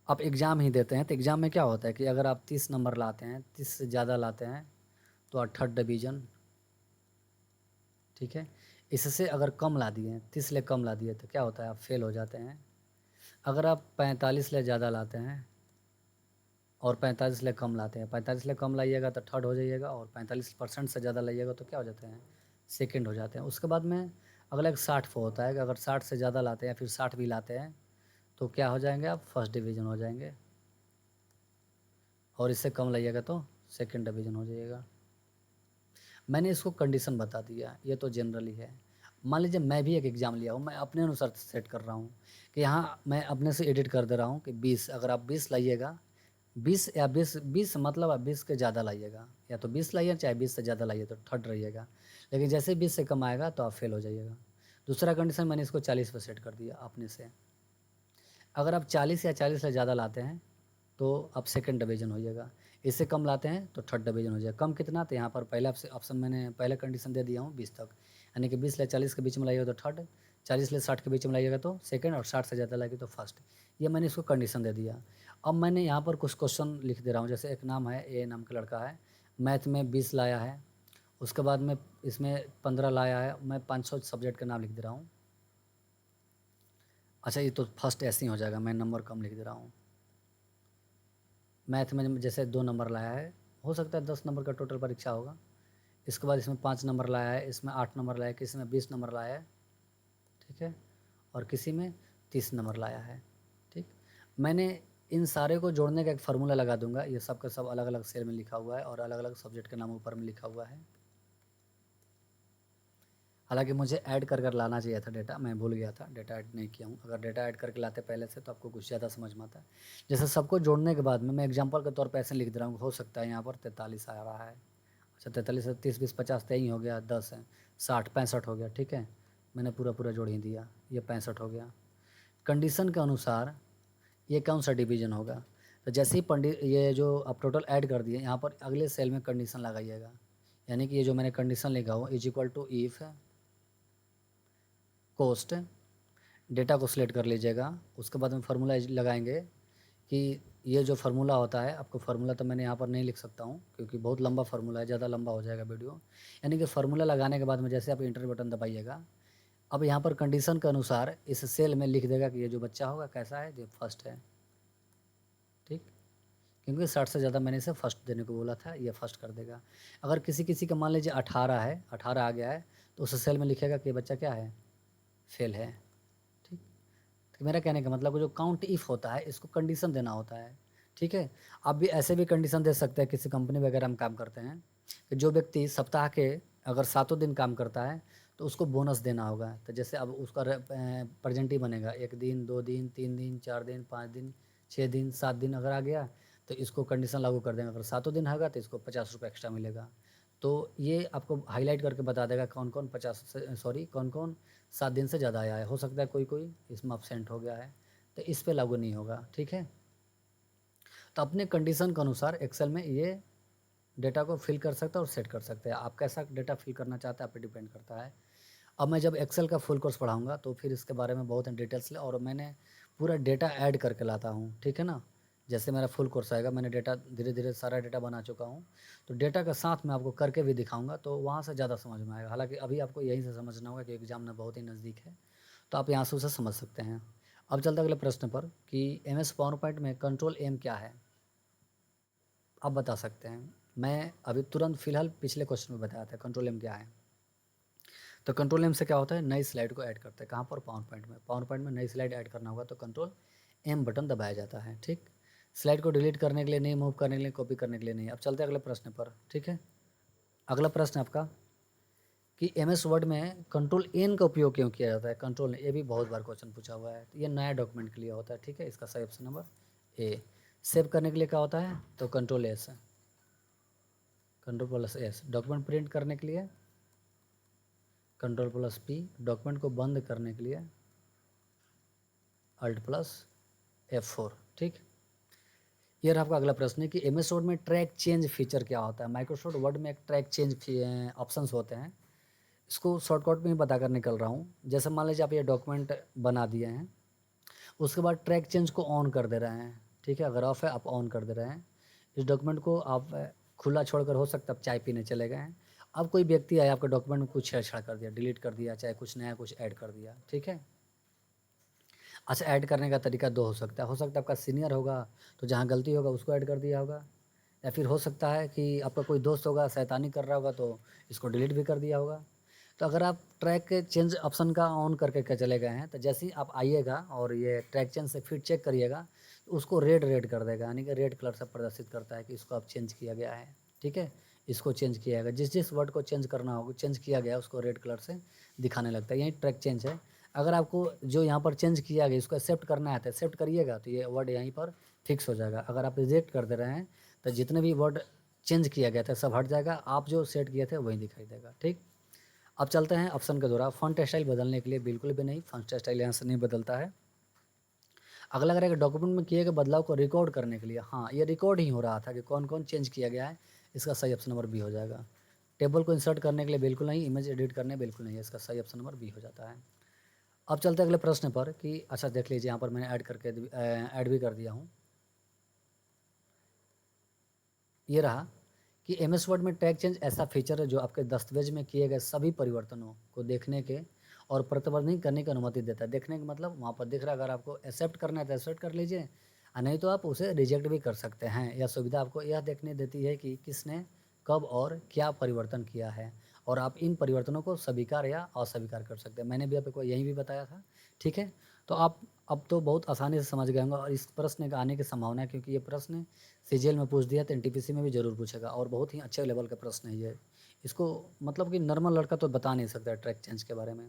आप एग्ज़ाम ही देते हैं तो एग्ज़ाम में क्या होता है कि अगर आप 30 नंबर लाते हैं, 30 से ज़्यादा लाते हैं तो आप थर्ड डिवीज़न। ठीक है, इससे अगर कम ला दिए, 30 ले कम ला दिए तो क्या होता है, आप फेल हो जाते हैं। अगर आप 45 ले ज़्यादा लाते हैं और 45 ले कम लाते हैं, 45 ले कम लाइएगा तो थर्ड हो जाइएगा, और 45% से ज़्यादा लाइएगा तो क्या हो जाते हैं, सेकंड हो जाते हैं। उसके बाद में अगला एक 60 पे होता है कि अगर 60 से ज़्यादा लाते हैं या फिर 60 भी लाते हैं तो क्या हो जाएंगे, आप फर्स्ट डिवीज़न हो जाएंगे, और इससे कम लाइएगा तो सेकंड डिवीज़न हो जाइएगा। मैंने इसको कंडीशन बता दिया, ये तो जनरली है। मान लीजिए मैं भी एक एग्ज़ाम लिया हूँ, मैं अपने अनुसार सेट कर रहा हूँ कि यहाँ मैं अपने से एडिट कर दे रहा हूँ कि 20, अगर आप 20 लाइएगा, 20 या 20 मतलब आप 20 के ज़्यादा लाइएगा, या तो 20 लाइए चाहे 20 से ज़्यादा लाइए तो थर्ड रहिएगा, लेकिन जैसे 20 से कम आएगा तो आप फेल हो जाइएगा। दूसरा कंडीशन मैंने इसको 40 पर सेट कर दिया अपने से। अगर आप 40 या 40 से ज़्यादा लाते हैं तो आप सेकंड डिवीज़न होइएगा, इससे कम लाते हैं तो थर्ड डिवीज़न हो जाएगा। कम कितना, तो यहाँ पर पहला ऑप्शन मैंने पहले कंडीशन दे दिया हूँ 20 तक, यानी कि 20 से 40 के बीच में लाइएगा तो थर्ड, 40 से 60 के बीच में लाइएगा तो सेकंड, और 60 से ज़्यादा लाएगी तो फर्स्ट। ये मैंने इसको कंडीशन दे दिया। अब मैंने यहाँ पर कुछ क्वेश्चन लिख दे रहा हूँ। जैसे एक नाम है, ए नाम का लड़का है, मैथ में 20 लाया है। उसके बाद में इसमें 15 लाया है। मैं 500 सब्जेक्ट का नाम लिख दे रहा हूँ। अच्छा, ये तो फर्स्ट ऐसे ही हो जाएगा, मैं नंबर कम लिख दे रहा हूँ। मैथ में जैसे 2 नंबर लाया है, हो सकता है 10 नंबर का टोटल परीक्षा होगा। इसके बाद इसमें 5 नंबर लाया है, इसमें 8 नंबर लाया है, किसी में 20 नंबर लाया है, ठीक है, और किसी में 30 नंबर लाया है, ठीक। मैंने इन सारे को जोड़ने का एक फार्मूला लगा दूंगा। ये सब का सब अलग अलग सेल में लिखा हुआ है और अलग अलग सब्जेक्ट के नाम ऊपर में लिखा हुआ है। हालांकि मुझे ऐड कर कर लाना चाहिए था डेटा, मैं भूल गया था, डेटा ऐड नहीं किया हूँ। अगर डेटा ऐड करके लाते पहले से तो आपको कुछ ज़्यादा समझ में आता है। जैसे सबको जोड़ने के बाद में मैं एग्जांपल के तौर पर ऐसे लिख दे रहा हूँ। हो सकता है यहाँ पर 43 आ रहा है। अच्छा, 43 से 30 20 50 23 हो गया, 10 है, 60 65 हो गया, ठीक है। मैंने पूरा पूरा जोड़ ही दिया, ये 65 हो गया। कंडीशन के अनुसार ये कौन सा डिवीजन होगा? तो जैसे ही ये जो आप टोटल ऐड कर दिए, यहाँ पर अगले सेल में कंडीशन लगाइएगा। यानी कि ये जो मैंने कंडीशन लिखा हो, is equal to if cost, data को सिलेक्ट कर लीजिएगा। उसके बाद में फार्मूला लगाएंगे कि ये जो फार्मूला होता है, आपको फार्मूला तो मैंने यहाँ पर नहीं लिख सकता हूँ क्योंकि बहुत लंबा फार्मूला है, ज़्यादा लंबा हो जाएगा वीडियो। यानी कि फार्मूला लगाने के बाद में जैसे आप इंटर बटन दबाइएगा, अब यहाँ पर कंडीशन के अनुसार इस सेल में लिख देगा कि ये जो बच्चा होगा कैसा है, जो फर्स्ट है, ठीक। क्योंकि 60 से ज़्यादा मैंने इसे फर्स्ट देने को बोला था, ये फर्स्ट कर देगा। अगर किसी किसी का मान लीजिए 18 है, 18 आ गया है, तो उस सेल में लिखेगा कि ये बच्चा क्या है, फेल है, ठीक। तो मेरा कहने का मतलब जो काउंट इफ़ होता है, इसको कंडीशन देना होता है, ठीक है। आप भी ऐसे भी कंडीशन दे सकते हैं। किसी कंपनी वगैरह में काम करते हैं कि जो व्यक्ति सप्ताह के अगर 7 दिन काम करता है तो उसको बोनस देना होगा। तो जैसे अब उसका प्रेजेंट ही बनेगा, 1 दिन 2 दिन 3 दिन 4 दिन 5 दिन 6 दिन 7 दिन अगर आ गया तो इसको कंडीशन लागू कर देंगे। अगर 7 दिन होगा तो इसको 50 रुपये एक्स्ट्रा मिलेगा। तो ये आपको हाईलाइट करके बता देगा कौन कौन 7 दिन से ज़्यादा आया है। हो सकता है कोई कोई इसमें अपसेंट हो गया है, तो इस पे लागू नहीं होगा, ठीक है। तो अपने कंडीशन के अनुसार एक्सेल में ये डेटा को फिल कर सकते हैं और सेट कर सकते हैं। आप कैसा डेटा फिल करना चाहते हैं आप पे डिपेंड करता है। अब मैं जब एक्सेल का फुल कोर्स पढ़ाऊँगा तो फिर इसके बारे में बहुत डिटेल्स ले, और मैंने पूरा डेटा ऐड करके लाता हूँ, ठीक है ना। जैसे मेरा फुल कोर्स आएगा, मैंने डेटा धीरे धीरे सारा डेटा बना चुका हूँ, तो डेटा का साथ मैं आपको करके भी दिखाऊंगा, तो वहाँ से ज़्यादा समझ में आएगा। हालांकि अभी आपको यहीं से समझना होगा कि एग्ज़ाम में बहुत ही नज़दीक है, तो आप यहाँ से उसे समझ सकते हैं। अब चलते अगले प्रश्न पर कि MS पावर पॉइंट में कंट्रोल M क्या है, आप बता सकते हैं। मैं अभी तुरंत फ़िलहाल पिछले क्वेश्चन में बताया था कंट्रोल M क्या है। तो कंट्रोल M से क्या होता है, नई स्लाइड को ऐड करते हैं। कहाँ पर, पावर पॉइंट में। पावर पॉइंट में नई स्लाइड ऐड करना होगा तो कंट्रोल M बटन दबाया जाता है, ठीक। स्लाइड को डिलीट करने के लिए नहीं, मूव करने के लिए, कॉपी करने के लिए नहीं। अब चलते हैं अगले प्रश्न पर, ठीक है। अगला प्रश्न आपका कि MS वर्ड में कंट्रोल N का उपयोग क्यों किया जाता है। कंट्रोल, ये भी बहुत बार क्वेश्चन पूछा हुआ है। तो ये नया डॉक्यूमेंट के लिए होता है, ठीक है। इसका सही ऑप्शन नंबर ए। सेव करने के लिए क्या होता है, तो control S, control plus S। Document print करने के लिए कंट्रोल प्लस P। डॉक्यूमेंट को बंद करने के लिए अल्ट प्लस F4, ठीक। ये रहा आपका अगला प्रश्न है कि MS वर्ड में ट्रैक चेंज फीचर क्या होता है। माइक्रोसॉफ्ट वर्ड में एक ट्रैक चेंज ऑप्शंस होते हैं। इसको शॉर्टकट में ही बता कर निकल रहा हूँ। जैसे मान लीजिए आप ये डॉक्यूमेंट बना दिए हैं, उसके बाद ट्रैक चेंज को ऑन कर दे रहे हैं, ठीक है। अगर ऑफ है आप ऑन कर दे रहे हैं। इस डॉक्यूमेंट को आप खुला छोड़कर, हो सकता है आप चाय पीने चले गए हैं, अब कोई व्यक्ति आया आपके डॉक्यूमेंट में कुछ छेड़छाड़ कर दिया, डिलीट कर दिया, चाहे कुछ नया कुछ ऐड कर दिया, ठीक है। अच्छा, ऐड करने का तरीका 2 हो सकता है। हो सकता है आपका सीनियर होगा तो जहाँ गलती होगा उसको ऐड कर दिया होगा, या फिर हो सकता है कि आपका कोई दोस्त होगा शैतानी कर रहा होगा तो इसको डिलीट भी कर दिया होगा। तो अगर आप ट्रैक के चेंज ऑप्शन का ऑन करके के चले गए हैं, तो जैसे ही आप आइएगा और ये ट्रैक चेंज से फिर चेक करिएगा तो उसको रेड रेड कर देगा, यानी कि रेड कलर से प्रदर्शित करता है कि इसको अब चेंज किया गया है, ठीक है। इसको चेंज किया गया, जिस जिस वर्ड को चेंज करना होगा, चेंज किया गया, उसको रेड कलर से दिखाने लगता है। यही ट्रैक चेंज है। अगर आपको जो यहाँ पर चेंज किया गया इसको एक्सेप्ट करना है तो एक्सेप्ट करिएगा, तो ये वर्ड यहीं पर फिक्स हो जाएगा। अगर आप रिजेक्ट कर दे रहे हैं तो जितने भी वर्ड चेंज किया गया था सब हट जाएगा, आप जो सेट किए थे वही दिखाई देगा, ठीक। अब चलते हैं ऑप्शन के द्वारा। फॉन्ट स्टाइल बदलने के लिए बिल्कुल भी नहीं, फॉन्ट स्टाइल यहाँ से नहीं बदलता है। अगला अगर एक डॉक्यूमेंट में किए गए बदलाव को रिकॉर्ड करने के लिए, हाँ ये रिकॉर्ड ही हो रहा था कि कौन कौन चेंज किया गया है, इसका सही ऑप्शन नंबर बी हो जाएगा। टेबल को इंसर्ट करने के लिए बिल्कुल नहीं, इमेज एडिट करने बिल्कुल नहीं है, इसका सही ऑप्शन नंबर बी हो जाता है। अब चलते हैं अगले प्रश्न पर कि अच्छा देख लीजिए, यहाँ पर मैंने ऐड भी कर दिया हूँ। ये रहा कि एमएस वर्ड में टैग चेंज ऐसा फीचर है जो आपके दस्तावेज में किए गए सभी परिवर्तनों को देखने के और प्रतिबंधित करने की अनुमति देता है। देखने का मतलब वहाँ पर दिख रहा है, अगर आपको एक्सेप्ट करना है तो एक्सेप्ट कर लीजिए, और नहीं तो आप उसे रिजेक्ट भी कर सकते हैं। यह सुविधा आपको यह देखने देती है कि किसने कब और क्या परिवर्तन किया है, और आप इन परिवर्तनों को स्वीकार या अस्वीकार कर सकते हैं। मैंने भी आपको यही भी बताया था, ठीक है। तो आप अब तो बहुत आसानी से समझ गए होंगे, और इस प्रश्न का आने की संभावना है, क्योंकि ये प्रश्न सीजीएल में पूछ दिया तो एनटीपीसी में भी ज़रूर पूछेगा, और बहुत ही अच्छे लेवल का प्रश्न है ये। इसको मतलब कि नॉर्मल लड़का तो बता नहीं सकता ट्रैक चेंज के बारे में।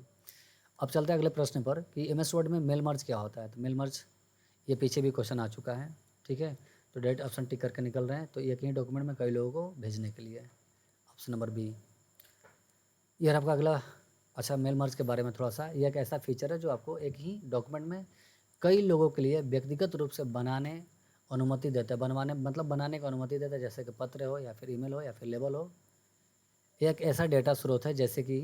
अब चलते हैं अगले प्रश्न पर कि एमएस वर्ड में मेल मर्ज क्या होता है। तो मेल मर्ज ये पीछे भी क्वेश्चन आ चुका है, ठीक है। तो डायरेक्ट ऑप्शन टिक करके निकल रहे हैं, तो एक ही डॉक्यूमेंट में कई लोगों को भेजने के लिए, ऑप्शन नंबर बी। यह आपका अगला। अच्छा, मेल मर्ज के बारे में थोड़ा सा, यह एक ऐसा फीचर है जो आपको एक ही डॉक्यूमेंट में कई लोगों के लिए व्यक्तिगत रूप से बनाने अनुमति देता है। बनवाने मतलब बनाने की अनुमति देता है, जैसे कि पत्र हो या फिर ईमेल हो या फिर लेबल हो। यह एक ऐसा डेटा स्रोत है जैसे कि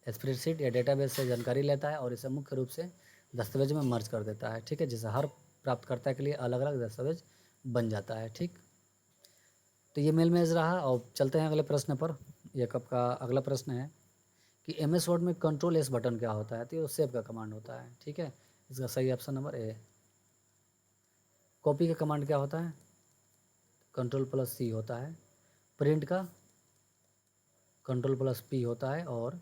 स्प्रेडशीट या डेटाबेस से जानकारी लेता है और इसे मुख्य रूप से दस्तावेज में मर्ज कर देता है, ठीक है। जिससे हर प्राप्तकर्ता के लिए अलग अलग दस्तावेज बन जाता है, ठीक। तो ये मेल मैच रहा, और चलते हैं अगले प्रश्न पर। यह कब का अगला प्रश्न है कि एमएस वर्ड में कंट्रोल एस बटन क्या होता है। तो ये सेव का कमांड होता है, ठीक है। इसका सही ऑप्शन नंबर ए। कॉपी का कमांड क्या होता है, कंट्रोल प्लस सी होता है। प्रिंट का कंट्रोल प्लस पी होता है, और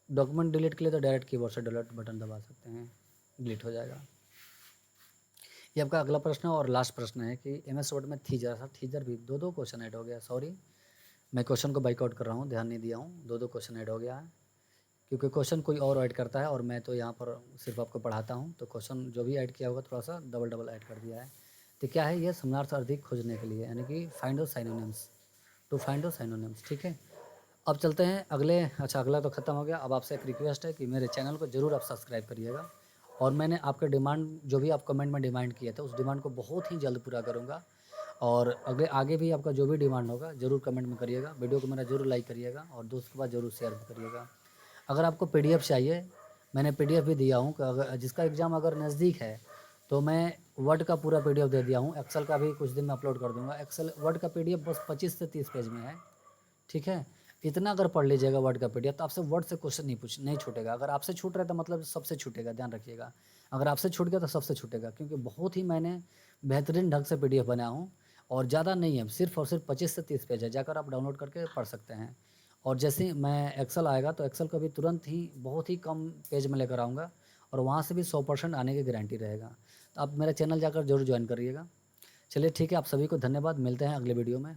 डॉक्यूमेंट डिलीट के लिए तो डायरेक्ट कीबोर्ड से डिलीट बटन दबा सकते हैं, डिलीट हो जाएगा। ये आपका अगला प्रश्न और लास्ट प्रश्न है कि एमएस वर्ड में थीजर भी दो क्वेश्चन ऐड हो गया। सॉरी, मैं क्वेश्चन को बाइकआउट कर रहा हूँ, ध्यान नहीं दिया हूँ। दो क्वेश्चन ऐड हो गया है, क्योंकि क्वेश्चन कोई और ऐड करता है और मैं तो यहाँ पर सिर्फ आपको पढ़ाता हूँ। तो क्वेश्चन जो भी ऐड किया होगा थोड़ा सा डबल ऐड कर दिया है। तो क्या है, ये समानार्थक अधिक खोजने के लिए, यानी कि find out synonyms, to find out synonyms, ठीक है। अब चलते हैं अगले। अच्छा, अगला तो ख़त्म हो गया। अब आपसे एक रिक्वेस्ट है कि मेरे चैनल को ज़रूर आप सब्सक्राइब करिएगा, और मैंने आपके डिमांड जो भी आप कमेंट में डिमांड किए थे उस डिमांड को बहुत ही जल्द पूरा करूँगा। और अगले आगे भी आपका जो भी डिमांड होगा ज़रूर कमेंट में करिएगा। वीडियो को मेरा ज़रूर लाइक करिएगा, और दोस्त के पास ज़रूर शेयर भी करिएगा। अगर आपको पीडीएफ चाहिए, मैंने पीडीएफ भी दिया हूँ कि अगर जिसका एग्ज़ाम अगर नज़दीक है तो मैं वर्ड का पूरा पीडीएफ दे दिया हूँ। एक्सेल का भी कुछ दिन में अपलोड कर दूँगा। एक्सेल वर्ड का पीडीएफ बस 25 से 30 पेज में है, ठीक है। इतना अगर पढ़ लीजिएगा वर्ड का पीडीएफ, तो आपसे वर्ड से क्वेश्चन नहीं छूटेगा। अगर आपसे छूट रहा है तो मतलब सबसे छूटेगा, ध्यान रखिएगा। अगर आपसे छूट गया तो सबसे छूटेगा, क्योंकि बहुत ही मैंने बेहतरीन ढंग से पीडीएफ बनाया हूँ, और ज़्यादा नहीं है, सिर्फ और सिर्फ 25 से 30 पेज है। जाकर आप डाउनलोड करके पढ़ सकते हैं। और जैसे ही मैं एक्सेल आएगा तो एक्सेल को भी तुरंत ही बहुत ही कम पेज में लेकर आऊँगा, और वहाँ से भी 100% आने की गारंटी रहेगा। तो आप मेरा चैनल जाकर जरूर ज्वाइन करिएगा। चलिए ठीक है, आप सभी को धन्यवाद। मिलते हैं अगले वीडियो में।